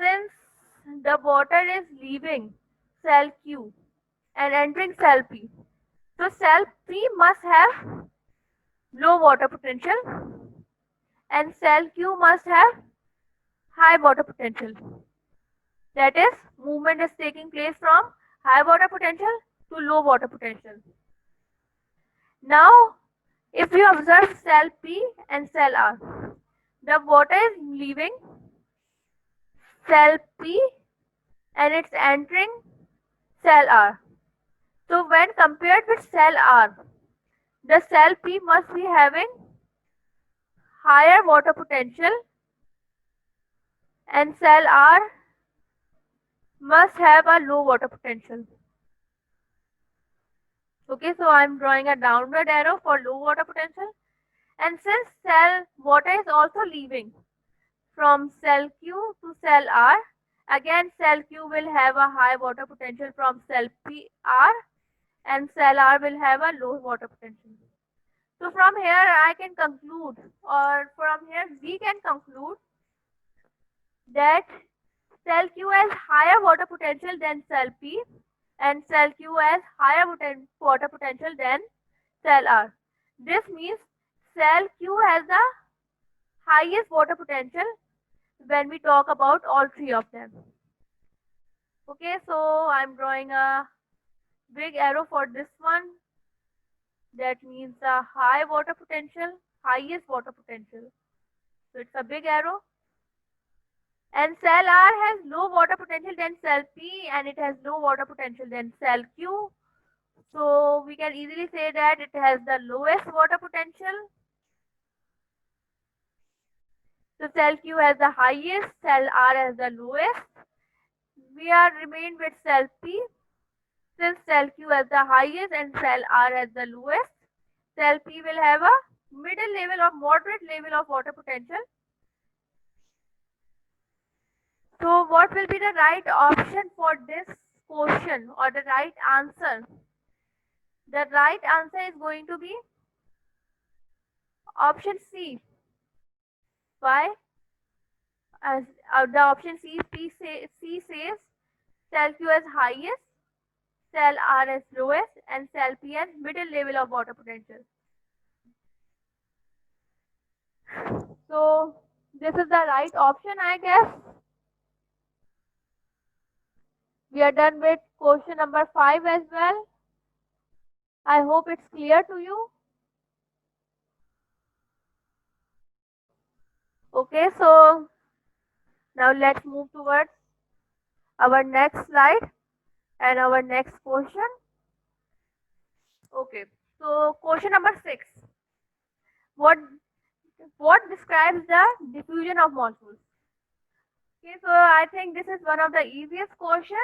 Since the water is leaving cell Q and entering cell P, so cell P must have low water potential and cell Q must have high water potential. That is, movement is taking place from high water potential to low water potential. Now, if you observe cell P and cell R, the water is leaving cell P and it's entering cell R. So when compared with cell R, the cell P must be having higher water potential and cell R must have a low water potential. Okay, so I'm drawing a downward arrow for low water potential. And since cell water is also leaving from cell Q to cell R, again cell Q will have a high water potential from cell PR and cell R will have a low water potential. So from here I can conclude, or from here we can conclude that cell Q has higher water potential than cell P and cell Q has higher water potential than cell R. This means cell Q has the highest water potential when we talk about all three of them. Okay, so I'm drawing a big arrow for this one. That means a high water potential, highest water potential. So it's a big arrow. And cell R has low water potential than cell P and it has low water potential than cell Q. So we can easily say that it has the lowest water potential. So cell Q has the highest, cell R has the lowest. We are remained with cell P. Since cell Q has the highest and cell R has the lowest, cell P will have a middle level of moderate level of water potential. So what will be the right option for this question or the right answer? The right answer is going to be option C. Why? As the option C, C says cell Q has highest, cell R has lowest, and cell P has middle level of water potential. So this is the right option, I guess. We are done with question number 5 as well. I hope it's clear to you. Okay, so now let's move towards our next slide and our next question. Okay, so question number 6. What describes the diffusion of molecules? Okay, so I think this is one of the easiest questions,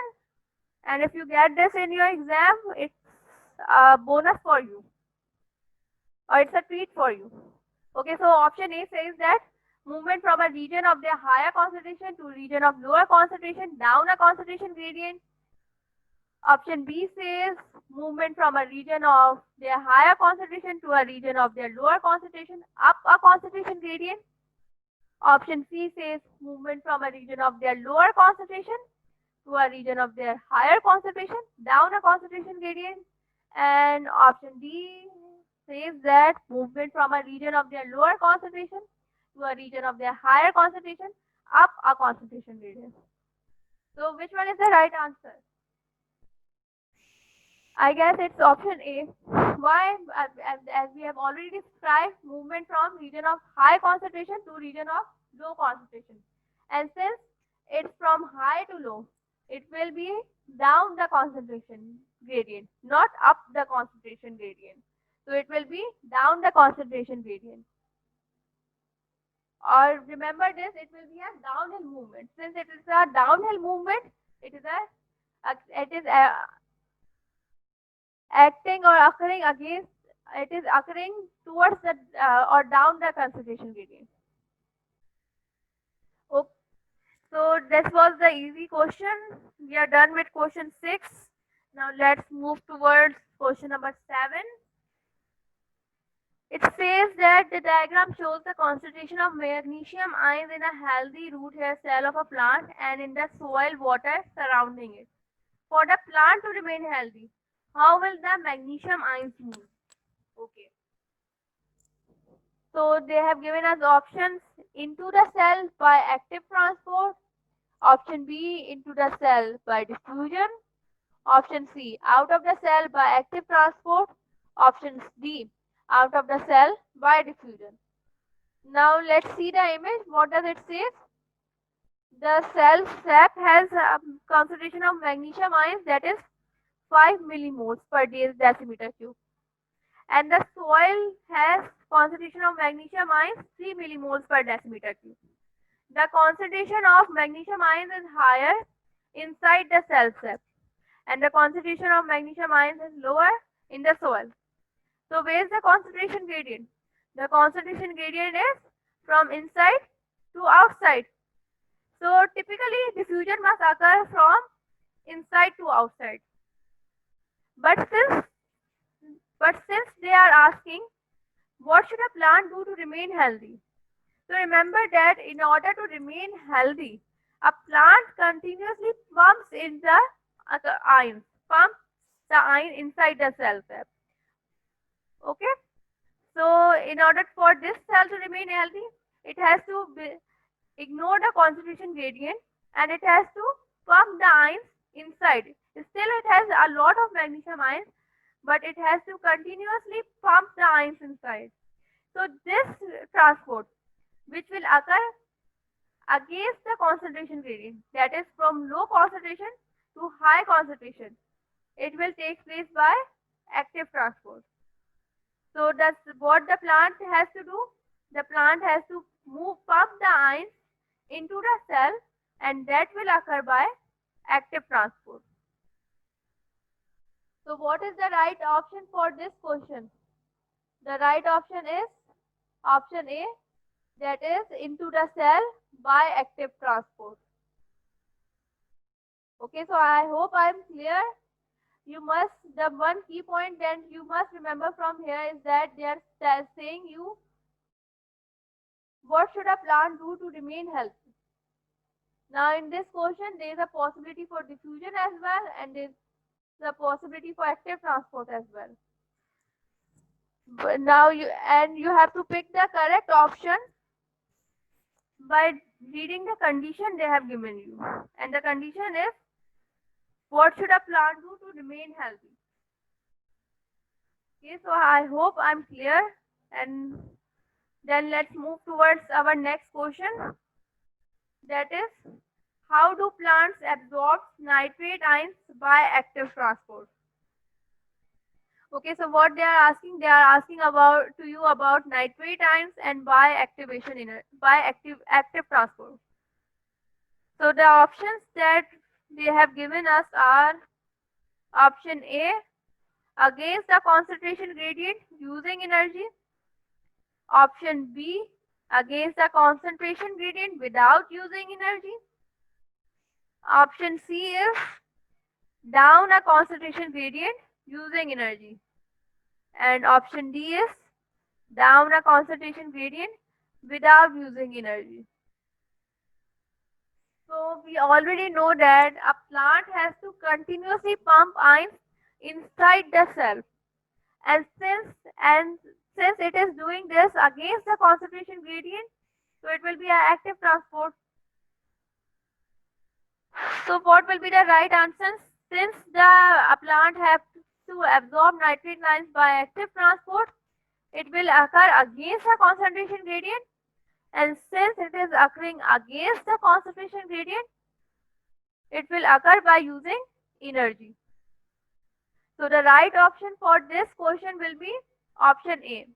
and if you get this in your exam, it's a bonus for you, or it's a treat for you. Okay, so option A says that movement from a region of the higher concentration to region of lower concentration down a concentration gradient. Option B says movement from a region of their higher concentration to a region of their lower concentration up a concentration gradient. Option C says movement from a region of their lower concentration to a region of their higher concentration down a concentration gradient. And option D says that movement from a region of their lower concentration to a region of their higher concentration up a concentration gradient. So which one is the right answer? I guess it's option A. Why? As we have already described, movement from region of high concentration to region of low concentration. And since it's from high to low, it will be down the concentration gradient, not up the concentration gradient. So it will be down the concentration gradient. or remember this, it will be a downhill movement. Since it is a downhill movement, it is acting or occurring against, it is occurring towards the or down the concentration gradient. Okay, so this was the easy question. We are done with question 6. Now let's move towards question number 7. It says that the diagram shows the concentration of magnesium ions in a healthy root hair cell of a plant and in the soil water surrounding it. For the plant to remain healthy, how will the magnesium ions move? Okay. So they have given us options: into the cell by active transport, option B into the cell by diffusion, option C out of the cell by active transport, option D out of the cell by diffusion. Now let's see the image. What does it say? The cell sap has a concentration of magnesium ions that is 5 millimoles per decimeter cube, and the soil has concentration of magnesium ions 3 millimoles per decimeter cube. The concentration of magnesium ions is higher inside the cell sap, and the concentration of magnesium ions is lower in the soil. So where is the concentration gradient? The concentration gradient is from inside to outside. So typically diffusion must occur from inside to outside. But since they are asking what should a plant do to remain healthy? So remember that in order to remain healthy, a plant continuously pumps in the ions, pumps the ion inside the cell sap. Okay. So in order for this cell to remain healthy, it has to ignore the concentration gradient and it has to pump the ions inside. Still it has a lot of magnesium ions, but it has to continuously pump the ions inside. So this transport, which will occur against the concentration gradient, that is from low concentration to high concentration, it will take place by active transport. So that's what the plant has to do. The plant has to pump the ions into the cell, and that will occur by active transport. So what is the right option for this question? The right option is option A, that is into the cell by active transport. Okay, so I hope I am clear. You must, the one key point that you must remember from here is that they are saying you what should a plant do to remain healthy. Now in this question there is a possibility for diffusion as well, and there is the possibility for active transport as well. But now you have to pick the correct option by reading the condition they have given you, and the condition is what should a plant do to remain healthy. Okay, so I hope I'm clear, and then let's move towards our next question, that is how do plants absorb nitrate ions by active transport. Okay, so what they are asking about to you about nitrate ions and by activation active transport. So the options that they have given us are option A, against the concentration gradient using energy, option B, against the concentration gradient without using energy, option C is down a concentration gradient using energy, and option D is down a concentration gradient without using energy. So we already know that a plant has to continuously pump ions inside the cell, and since it is doing this against the concentration gradient, so it will be an active transport. So what will be the right answer? Since the plant have to absorb nitrate ions by active transport, it will occur against the concentration gradient, and since it is occurring against the concentration gradient, it will occur by using energy. So the right option for this question will be option A.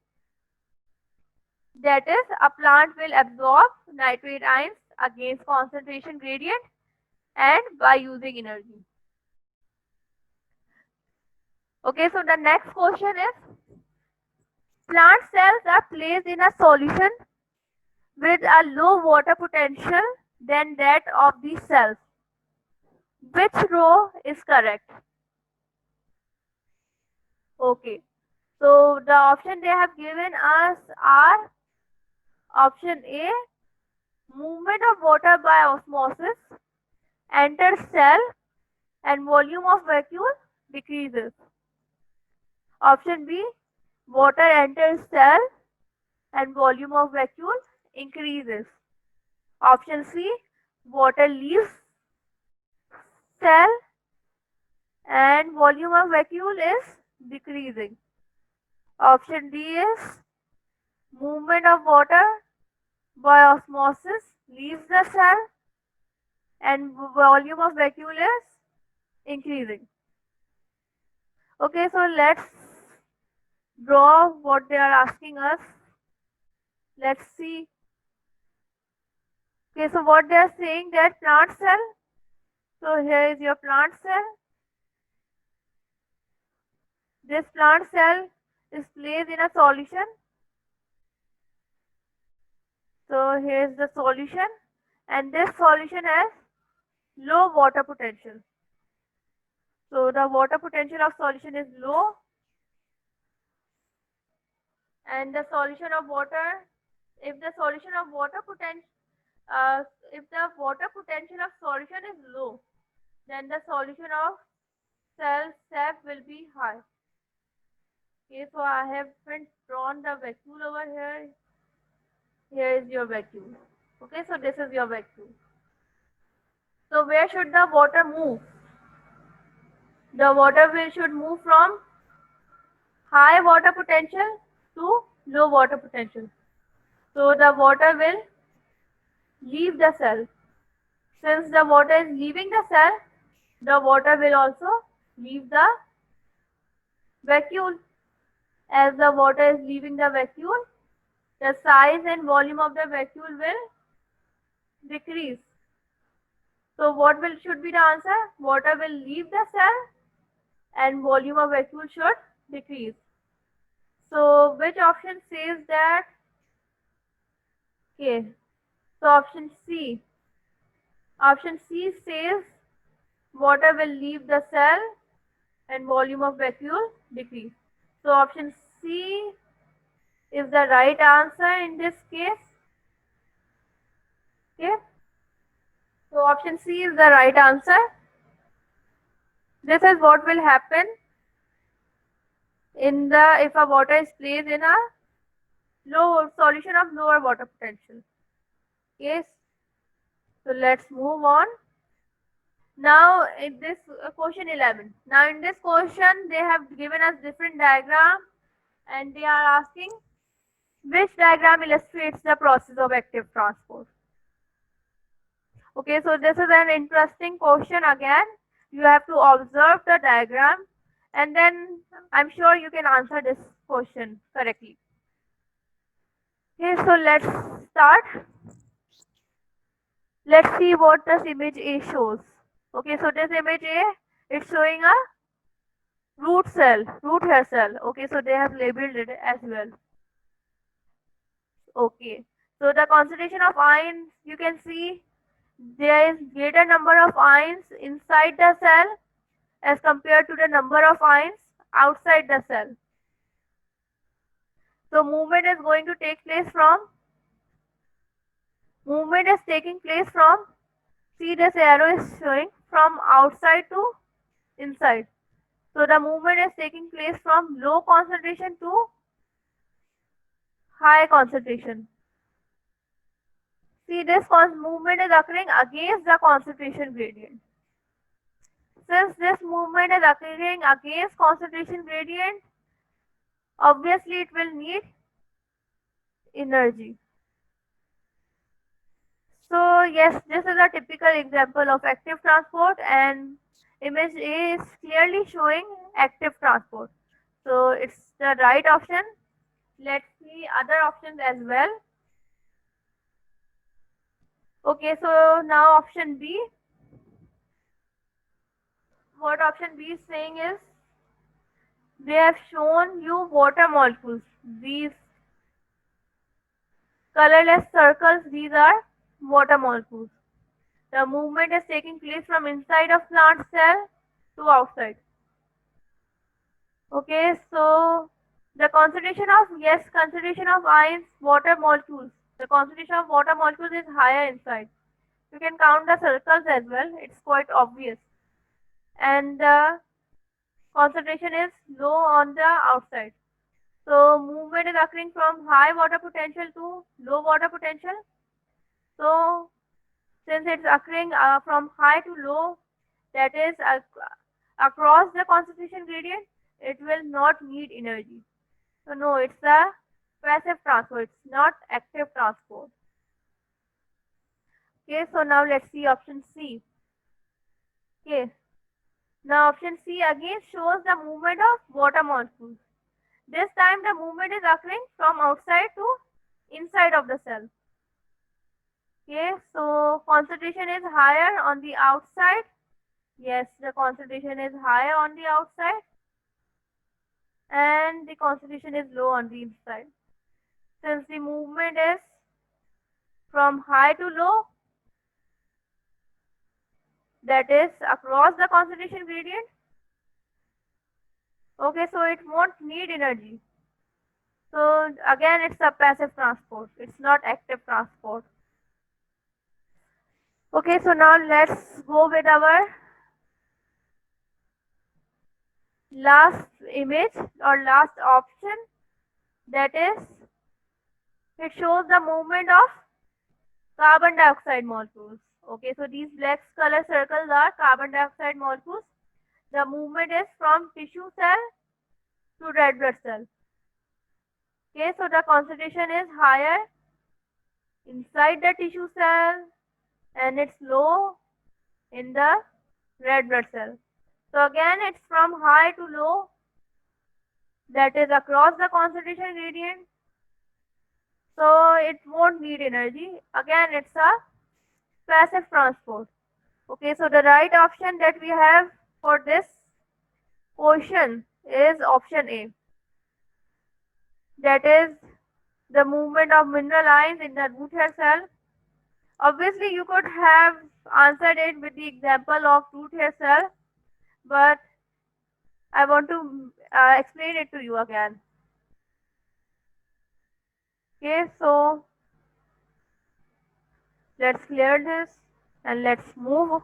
That is, a plant will absorb nitrate ions against concentration gradient and by using energy. Okay, so the next question is, plant cells are placed in a solution with a low water potential than that of the cells. Which row is correct? Okay, so the option they have given us are option A, movement of water by osmosis enters cell and volume of vacuole decreases. Option B, water enters cell and volume of vacuole increases. Option C, water leaves cell and volume of vacuole is decreasing. Option D is movement of water by osmosis leaves the cell and volume of vacuole is increasing. Okay, so let's draw what they are asking us. Let's see. Okay, so what they are saying, that plant cell. So here is your plant cell. This plant cell is placed in a solution. So here is the solution, and this solution has low water potential. So the water potential of solution is low, and the solution of water, if the solution of water potential, if the water potential of solution is low, then the solution of cell sap will be high. Okay, so I haven't drawn the vacuole over here. Here is your vacuole. Okay, so this is your vacuole. So where should the water move? The water should move from high water potential to low water potential. So the water will leave the cell. Since the water is leaving the cell, the water will also leave the vacuole. As the water is leaving the vacuole, the size and volume of the vacuole will decrease. So what should be the answer? Water will leave the cell and volume of vacuole should decrease. So which option says that? Okay, so option C. Option C says water will leave the cell and volume of vacuole decrease. So option C is the right answer in this case. Okay. So option C is the right answer. This is what will happen in the if a water is placed in a low solution of lower water potential. Yes. So let's move on. Now in this question 11. Now in this question they have given us different diagram and they are asking which diagram illustrates the process of active transport. Okay, so this is an interesting question again. You have to observe the diagram and then I'm sure you can answer this question correctly. Okay, so let's start. Let's see what this image A shows. Okay, so this image A, it's showing a root cell, root hair cell. Okay, so they have labeled it as well. Okay, so the concentration of ions, you can see there is greater number of ions inside the cell as compared to the number of ions outside the cell. So movement is going to take place from, movement is taking place from, see this arrow is showing from outside to inside. So the movement is taking place from low concentration to high concentration. See this movement is occurring against the concentration gradient. Since this movement is occurring against concentration gradient, obviously it will need energy. So yes, this is a typical example of active transport and image A is clearly showing active transport. So it's the right option. Let's see other options as well. Okay, so now option B. What option B is saying is they have shown you water molecules. These colorless circles, these are water molecules. The movement is taking place from inside of plant cell to outside. Okay, so the concentration of ions, water molecules. The concentration of water molecules is higher inside. You can count the circles as well. It's quite obvious. And the concentration is low on the outside. So movement is occurring from high water potential to low water potential. So since it's occurring from high to low, that is across the concentration gradient, it will not need energy. So no, it's a passive transport. It's not active transport. Okay, so now let's see option C. Okay, now option C again shows the movement of water molecules. This time the movement is occurring from outside to inside of the cell. Okay, so concentration is higher on the outside. Yes, the concentration is higher on the outside and the concentration is low on the inside. Since the movement is from high to low, that is across the concentration gradient. Okay, so it won't need energy. So again, it's a passive transport. It's not active transport. Okay, so now let's go with our last image or last option. That is, it shows the movement of carbon dioxide molecules. Okay, so these black color circles are carbon dioxide molecules. The movement is from tissue cell to red blood cell. Okay, so the concentration is higher inside the tissue cell and it's low in the red blood cell. So again, it's from high to low, that is across the concentration gradient. So it won't need energy. Again, it's a passive transport. Okay, so the right option that we have for this question is option A. That is the movement of mineral ions in the root hair cell. Obviously, you could have answered it with the example of root hair cell, but I want to explain it to you again. Okay, so let's clear this and let's move.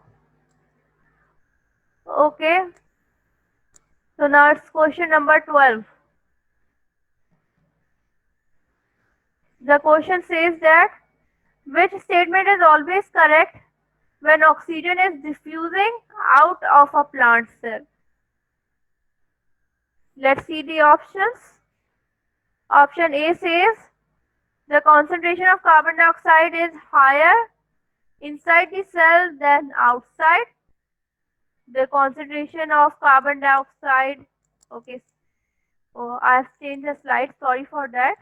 Okay, so now it's question number 12. The question says that which statement is always correct when oxygen is diffusing out of a plant cell? Let's see the options. Option A says the concentration of carbon dioxide is higher inside the cell than outside. The concentration of carbon dioxide, okay, oh, I've changed the slide, sorry for that.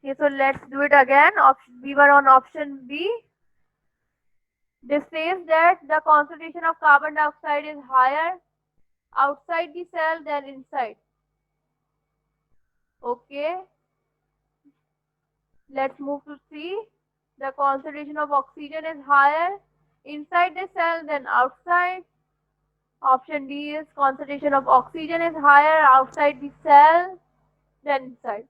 Okay, so let's do it again. We were on option B. This says that the concentration of carbon dioxide is higher outside the cell than inside. Okay, let's move to C. The concentration of oxygen is higher inside the cell than outside. Option D is concentration of oxygen is higher outside the cell than inside.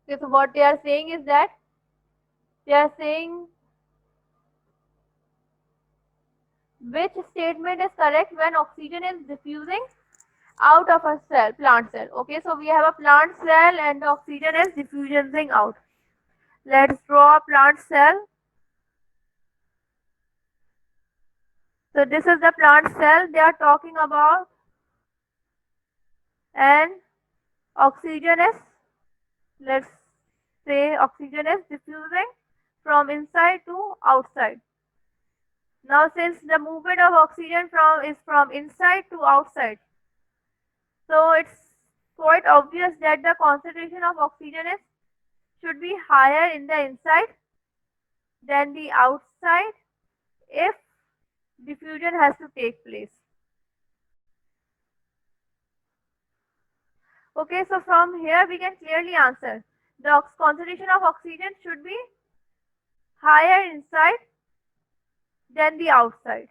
Okay, so what they are saying is that they are saying which statement is correct when oxygen is diffusing out of a cell, plant cell. Okay, so we have a plant cell and the oxygen is diffusing out. Let's draw a plant cell. So this is the plant cell they are talking about, and oxygen is, let's say oxygen is diffusing from inside to outside. Now since the movement of oxygen is from inside to outside, so it's quite obvious that the concentration of oxygen should be higher in the inside than the outside if diffusion has to take place. Okay, so from here we can clearly answer. The concentration of oxygen should be higher inside than the outside.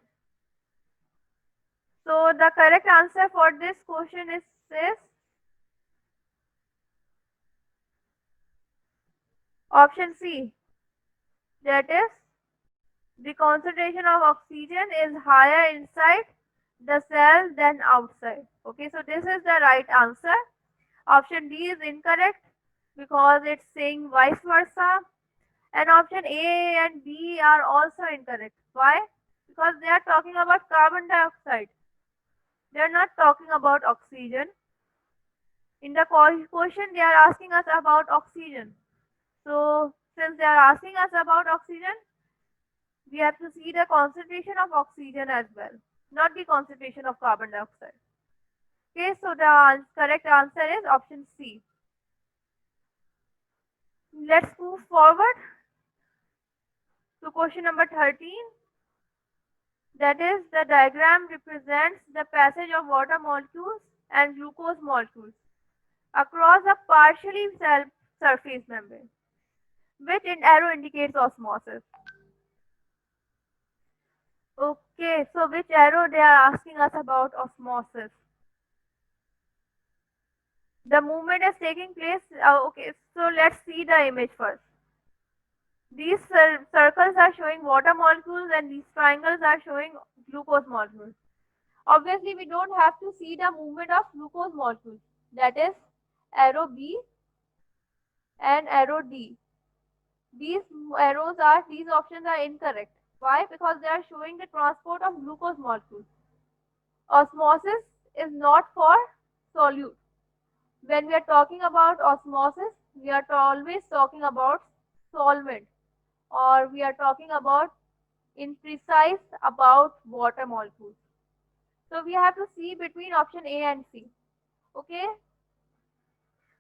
So the correct answer for this question is option C. That is, the concentration of oxygen is higher inside the cell than outside. Okay, so this is the right answer. Option D is incorrect because it's saying vice versa. And option A and B are also incorrect. Why? Because they are talking about carbon dioxide. They are not talking about oxygen. In the question, they are asking us about oxygen. So, since they are asking us about oxygen, we have to see the concentration of oxygen as well, not the concentration of carbon dioxide. Okay, so the correct answer is option C. Let's move forward to question number 13. That is, the diagram represents the passage of water molecules and glucose molecules across a partially surface membrane, which in arrow indicates osmosis. Okay, so which arrow they are asking us about osmosis? The movement is taking place. Okay, so let's see the image first. These circles are showing water molecules and these triangles are showing glucose molecules. Obviously, we don't have to see the movement of glucose molecules. That is arrow B and arrow D. These these options are incorrect. Why? Because they are showing the transport of glucose molecules. Osmosis is not for solute. When we are talking about osmosis, we are always talking about solvent, or we are talking about imprecise about water molecules. So we have to see between option A and C. Okay.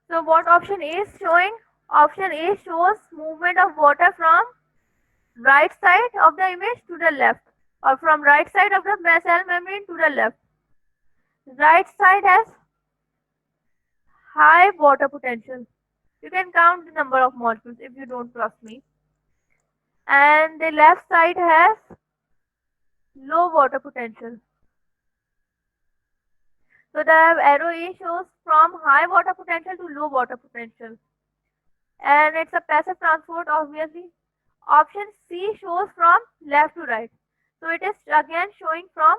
So what option A is showing? Option A shows movement of water from right side of the image to the left, or from right side of the cell membrane to the left. Right side has high water potential. You can count the number of molecules if you don't trust me. And the left side has low water potential. So the arrow A shows from high water potential to low water potential. And it's a passive transport, obviously. Option C shows from left to right. So it is again showing from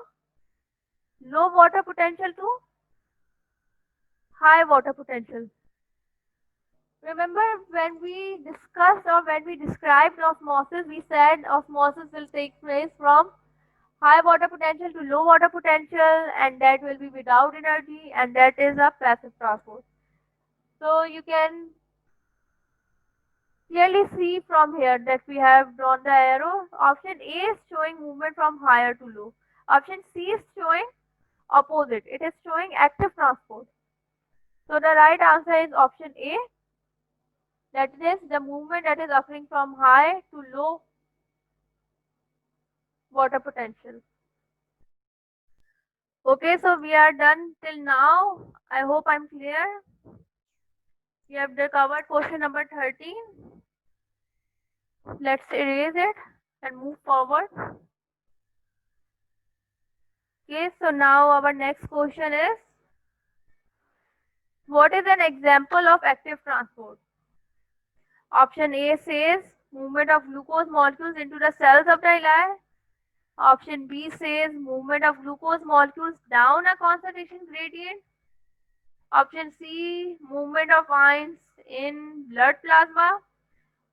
low water potential to high water potential. Remember when we discussed or when we described osmosis, we said osmosis will take place from high water potential to low water potential, and that will be without energy, and that is a passive transport. So you can clearly see from here that we have drawn the arrow. Option A is showing movement from higher to low. Option C is showing opposite. It is showing active transport. So the right answer is option A. That is the movement that is occurring from high to low water potential. Okay, so we are done till now. I hope I'm clear. We have covered question number 13. Let's erase it and move forward. Okay, so now our next question is, what is an example of active transport? Option A says movement of glucose molecules into the cells of the villi. Option B says movement of glucose molecules down a concentration gradient. Option C, movement of ions in blood plasma.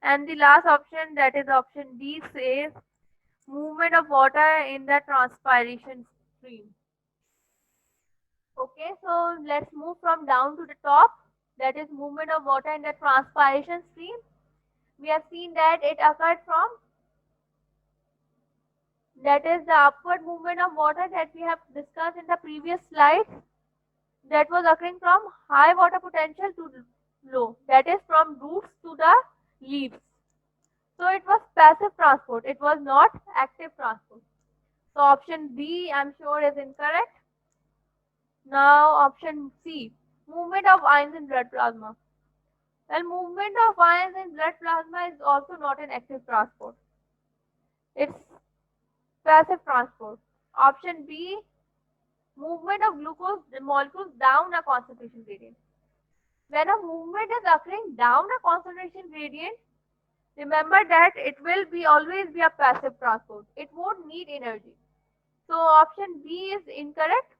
And the last option, that is option D, says movement of water in the transpiration stream. Okay, so let's move from down to the top. That is movement of water in the transpiration stream. We have seen that it occurred from, that is the upward movement of water that we have discussed in the previous slide. that was occurring from high water potential to low, that is from roots to the leaves. So it was passive transport, it was not active transport. So option B, I'm sure, is incorrect. Now option C, movement of ions in blood plasma. Well, movement of ions in blood plasma is also not an active transport. It's passive transport. Option B, movement of glucose molecules down a concentration gradient. When a movement is occurring down a concentration gradient, remember that it will be always be a passive transport. It won't need energy. So option B is incorrect.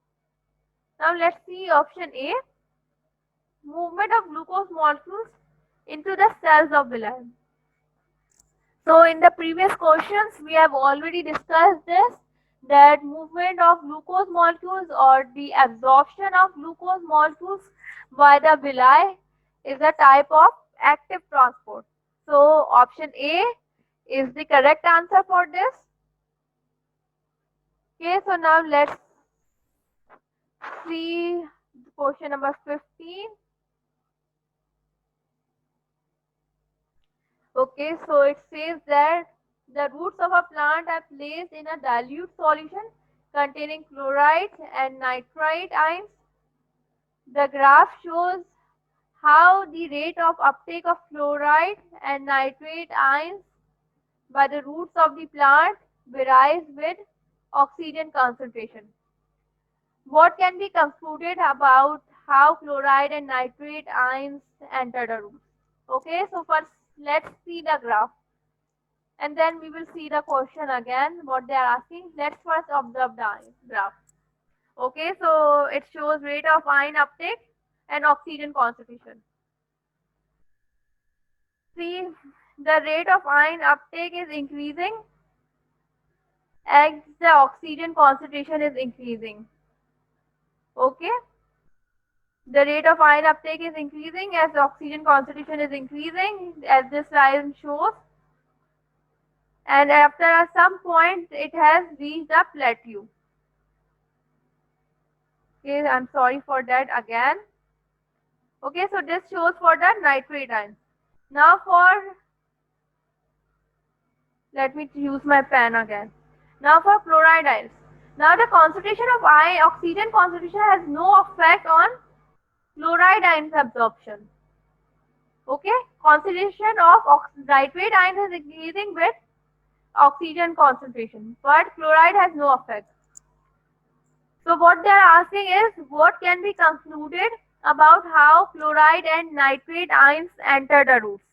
Now let's see option A, movement of glucose molecules into the cells of villi. So in the previous questions, we have already discussed this, that movement of glucose molecules or the absorption of glucose molecules by the villi is a type of active transport. So option A is the correct answer for this. Okay, so now let's see question number 15. Okay, so it says that the roots of a plant are placed in a dilute solution containing chloride and nitrite ions. The graph shows how the rate of uptake of chloride and nitrate ions by the roots of the plant varies with oxygen concentration. What can be concluded about how chloride and nitrate ions enter the roots? Okay, so first let's see the graph, and then we will see the question again what they are asking. Let's first observe the graph. Okay, so it shows rate of ion uptake and oxygen concentration. See, the rate of ion uptake is increasing as the oxygen concentration is increasing. Okay, the rate of ion uptake is increasing as the oxygen concentration is increasing, as this line shows, and after some point it has reached a plateau. Okay, I'm sorry for that again. Okay, so this shows for the nitrate ions. Now for, let me use my pen again. Now for chloride ions. Now the concentration of oxygen concentration has no effect on chloride ions absorption. Okay, concentration of nitrate ions is increasing with oxygen concentration, but chloride has no effect. So what they are asking is what can be concluded about how chloride and nitrate ions enter the roots.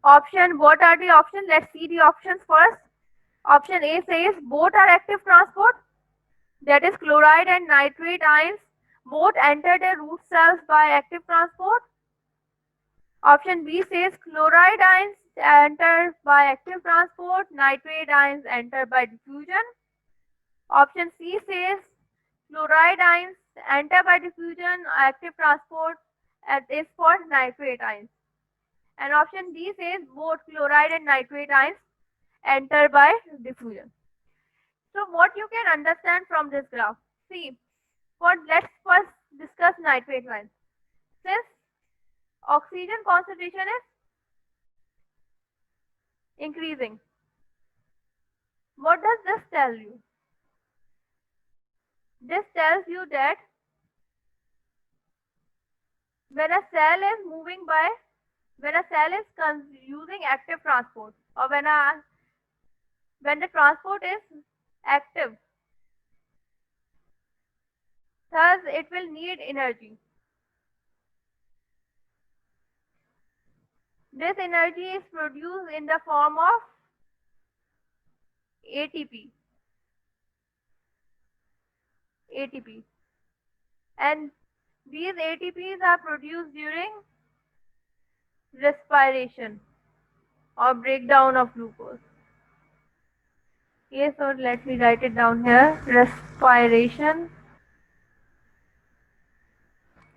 Option, what are the options? Let's see the options first. Option A says both are active transport, that is chloride and nitrate ions both enter the root cells by active transport. Option B says chloride ions enter by active transport, nitrate ions enter by diffusion. Option C says chloride ions enter by diffusion, active transport is for nitrate ions. And option D says both chloride and nitrate ions enter by diffusion. So what you can understand from this graph? See, let's first discuss nitrate ions. Since oxygen concentration is increasing, what does this tell you? This tells you that when a cell is moving by, when a cell is using active transport, or when the transport is active, thus it will need energy. This energy is produced in the form of ATP. ATP. And these ATPs are produced during respiration or breakdown of glucose. Okay, so let me write it down here. Respiration.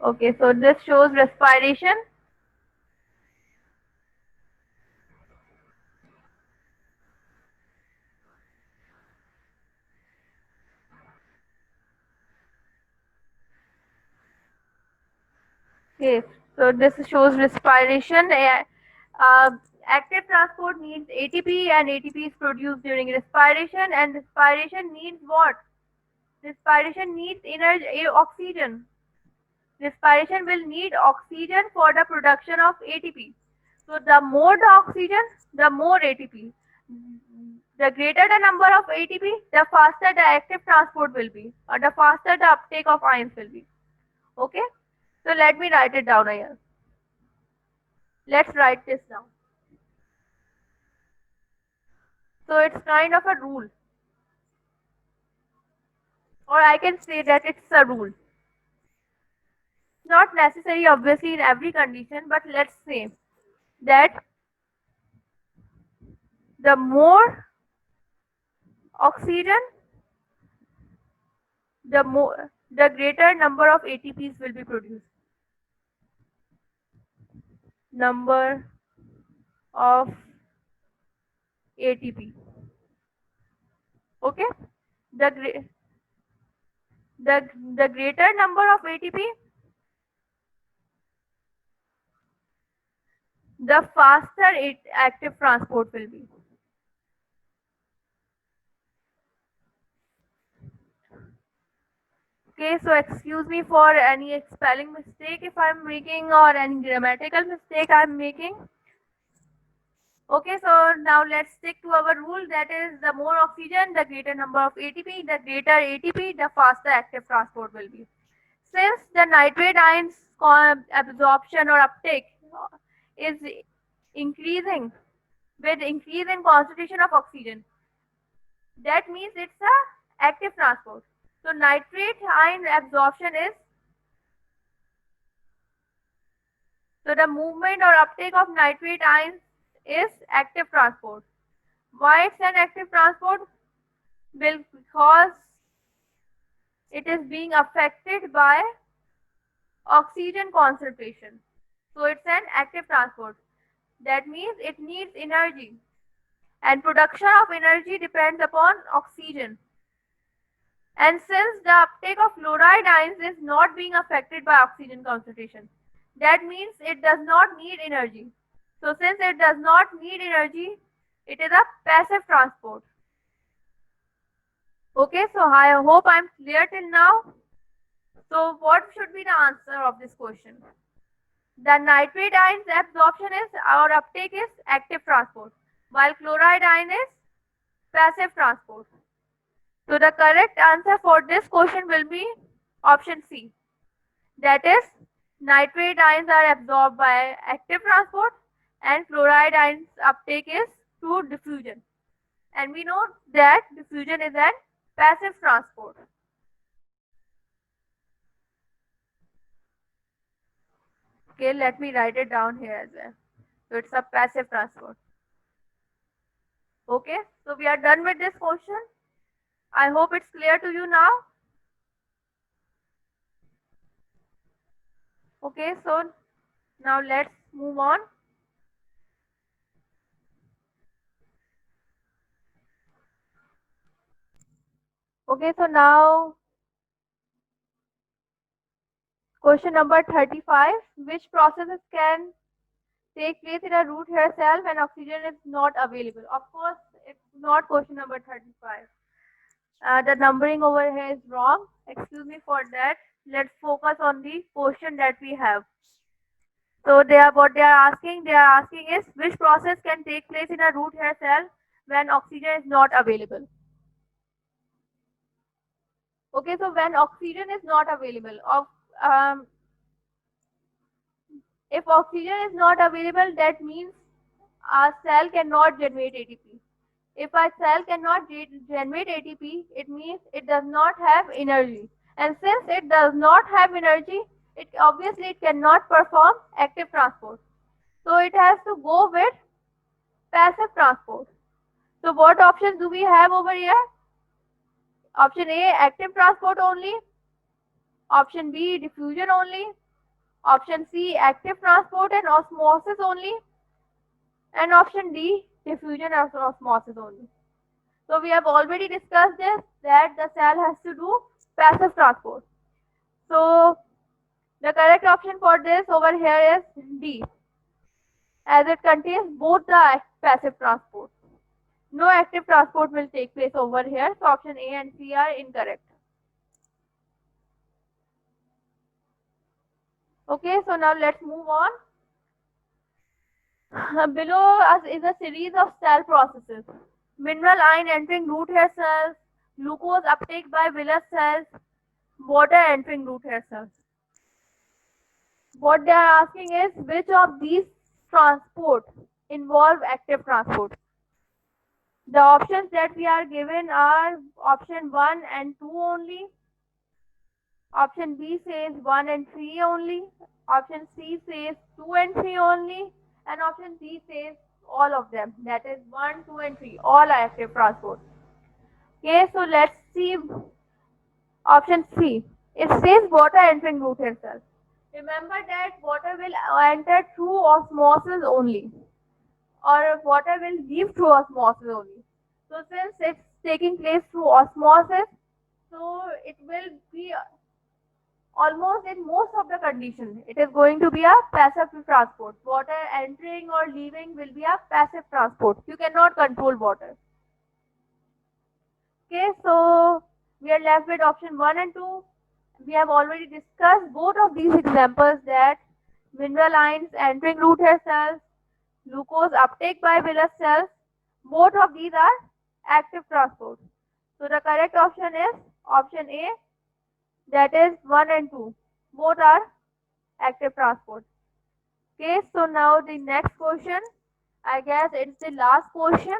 Okay, so this shows respiration. Okay, so this shows respiration. Active transport needs ATP, and ATP is produced during respiration. And respiration needs what? Respiration needs energy, oxygen. Respiration will need oxygen for the production of ATP. So the more the oxygen, the more ATP. The greater the number of ATP, the faster the active transport will be, or the faster the uptake of ions will be. Okay? So let me write it down here. Let's write this down. So it's kind of a rule, or I can say that it's a rule. Not necessary, obviously, in every condition, but let's say that the more oxygen, the greater number of ATPs will be produced. Number of ATP. Okay, the the greater number of ATP, the faster active transport will be. Okay, so excuse me for any spelling mistake if I'm making, or any grammatical mistake I'm making. Okay, so now let's stick to our rule, that is the more oxygen, the greater number of ATP, the greater ATP, the faster active transport will be. Since the nitrate ions absorption or uptake is increasing with increase in concentration of oxygen, that means it's a active transport. So nitrate ion absorption is, so the movement or uptake of nitrate ions is active transport. Why it's an active transport? Because it is being affected by oxygen concentration. So it's an active transport. That means it needs energy. And production of energy depends upon oxygen. And since the uptake of fluoride ions is not being affected by oxygen concentration, that means it does not need energy. So since it does not need energy, it is a passive transport. Okay, so I hope I'm clear till now. So what should be the answer of this question? The nitrate ions absorption is, or uptake is, active transport, while chloride ion is passive transport. So the correct answer for this question will be option C. That is, nitrate ions are absorbed by active transport and chloride ions uptake is through diffusion. And we know that diffusion is an passive transport. Okay, let me write it down here as well. So it's a passive transport. Okay, so we are done with this question. I hope it's clear to you now. Okay, so now let's move on. Okay, so now question number 35. Which processes can take place in a root hair cell when oxygen is not available? Of course, it's not question number 35. The numbering over here is wrong. Excuse me for that. Let's focus on the question that we have. So what they are asking is, which process can take place in a root hair cell when oxygen is not available? Okay, so when oxygen is not available, um, if oxygen is not available, that means a cell cannot generate ATP. If a cell cannot generate ATP, it means it does not have energy. And since it does not have energy, it obviously it cannot perform active transport. So it has to go with passive transport. So what options do we have over here? Option A, active transport only. Option B, diffusion only. Option C, active transport and osmosis only. And option D, diffusion and osmosis only. So we have already discussed this, that the cell has to do passive transport. So The correct option for this over here is D, as it contains both the passive transport. No active transport will take place over here, so option A and C are incorrect. Okay, so now let's move on. Below us is a series of cell processes. Mineral ion entering root hair cells, glucose uptake by villus cells, water entering root hair cells. What they are asking is which of these transport involve active transport. The options that we are given are option 1 and 2 only. Option B says 1 and 3 only. Option C says 2 and 3 only. And option D says all of them. That is 1, 2 and 3. All are active transport. Okay, so let's see option C. It says water entering root hair cells. Remember that water will enter through osmosis only, or water will leave through osmosis only. So since it's taking place through osmosis, so it will be almost in most of the conditions, it is going to be a passive transport. Water entering or leaving will be a passive transport. You cannot control water. Okay, so we are left with option 1 and 2. We have already discussed both of these examples, that mineral ions entering root hair cells, glucose uptake by villus cells, both of these are active transport. So the correct option is option A, that is 1 and 2. Both are active transport. Okay, so now the next question, I guess it's the last question.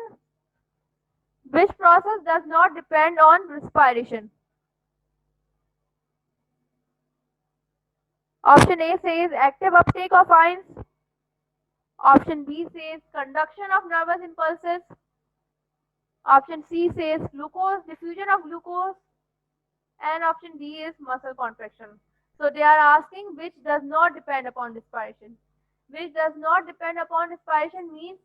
Which process does not depend on respiration? Option A says active uptake of ions. Option B says conduction of nervous impulses. Option C says glucose, diffusion of glucose. And option D is muscle contraction. So they are asking which does not depend upon respiration. Which does not depend upon respiration means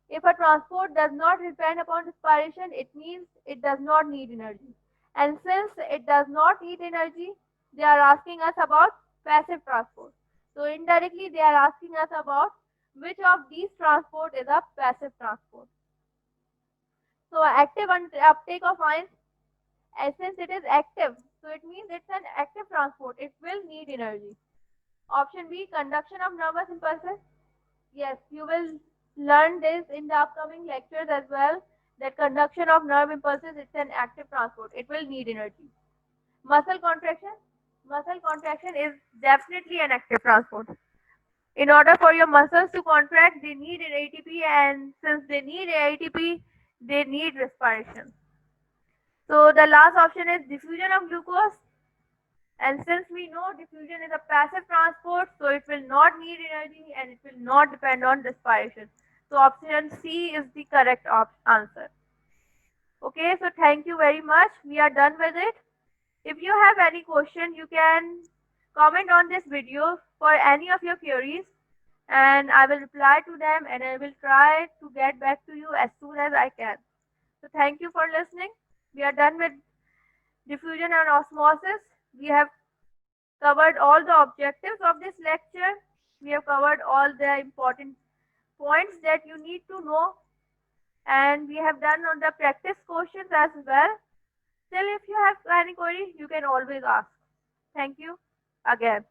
if a transport does not depend upon respiration, it means it does not need energy. And since it does not need energy, they are asking us about passive transport. So indirectly they are asking us about which of these transport is a passive transport. So active uptake of ions, since it is active, so it means it's an active transport. It will need energy. Option B, conduction of nervous impulses. Yes, you will learn this in the upcoming lectures as well, that conduction of nerve impulses, it's an active transport. It will need energy. Muscle contraction. Muscle contraction is definitely an active transport. In order for your muscles to contract, they need an ATP, and since they need ATP, they need respiration. So the last option is diffusion of glucose. And since we know diffusion is a passive transport, so it will not need energy and it will not depend on respiration. So option C is the correct answer. Okay, so thank you very much. We are done with it. If you have any question, you can comment on this video for any of your queries, and I will reply to them, and I will try to get back to you as soon as I can. So thank you for listening. We are done with diffusion and osmosis. We have covered all the objectives of this lecture. We have covered all the important points that you need to know, and we have done on the practice questions as well. Still, if you have any query, you can always ask. Thank you again.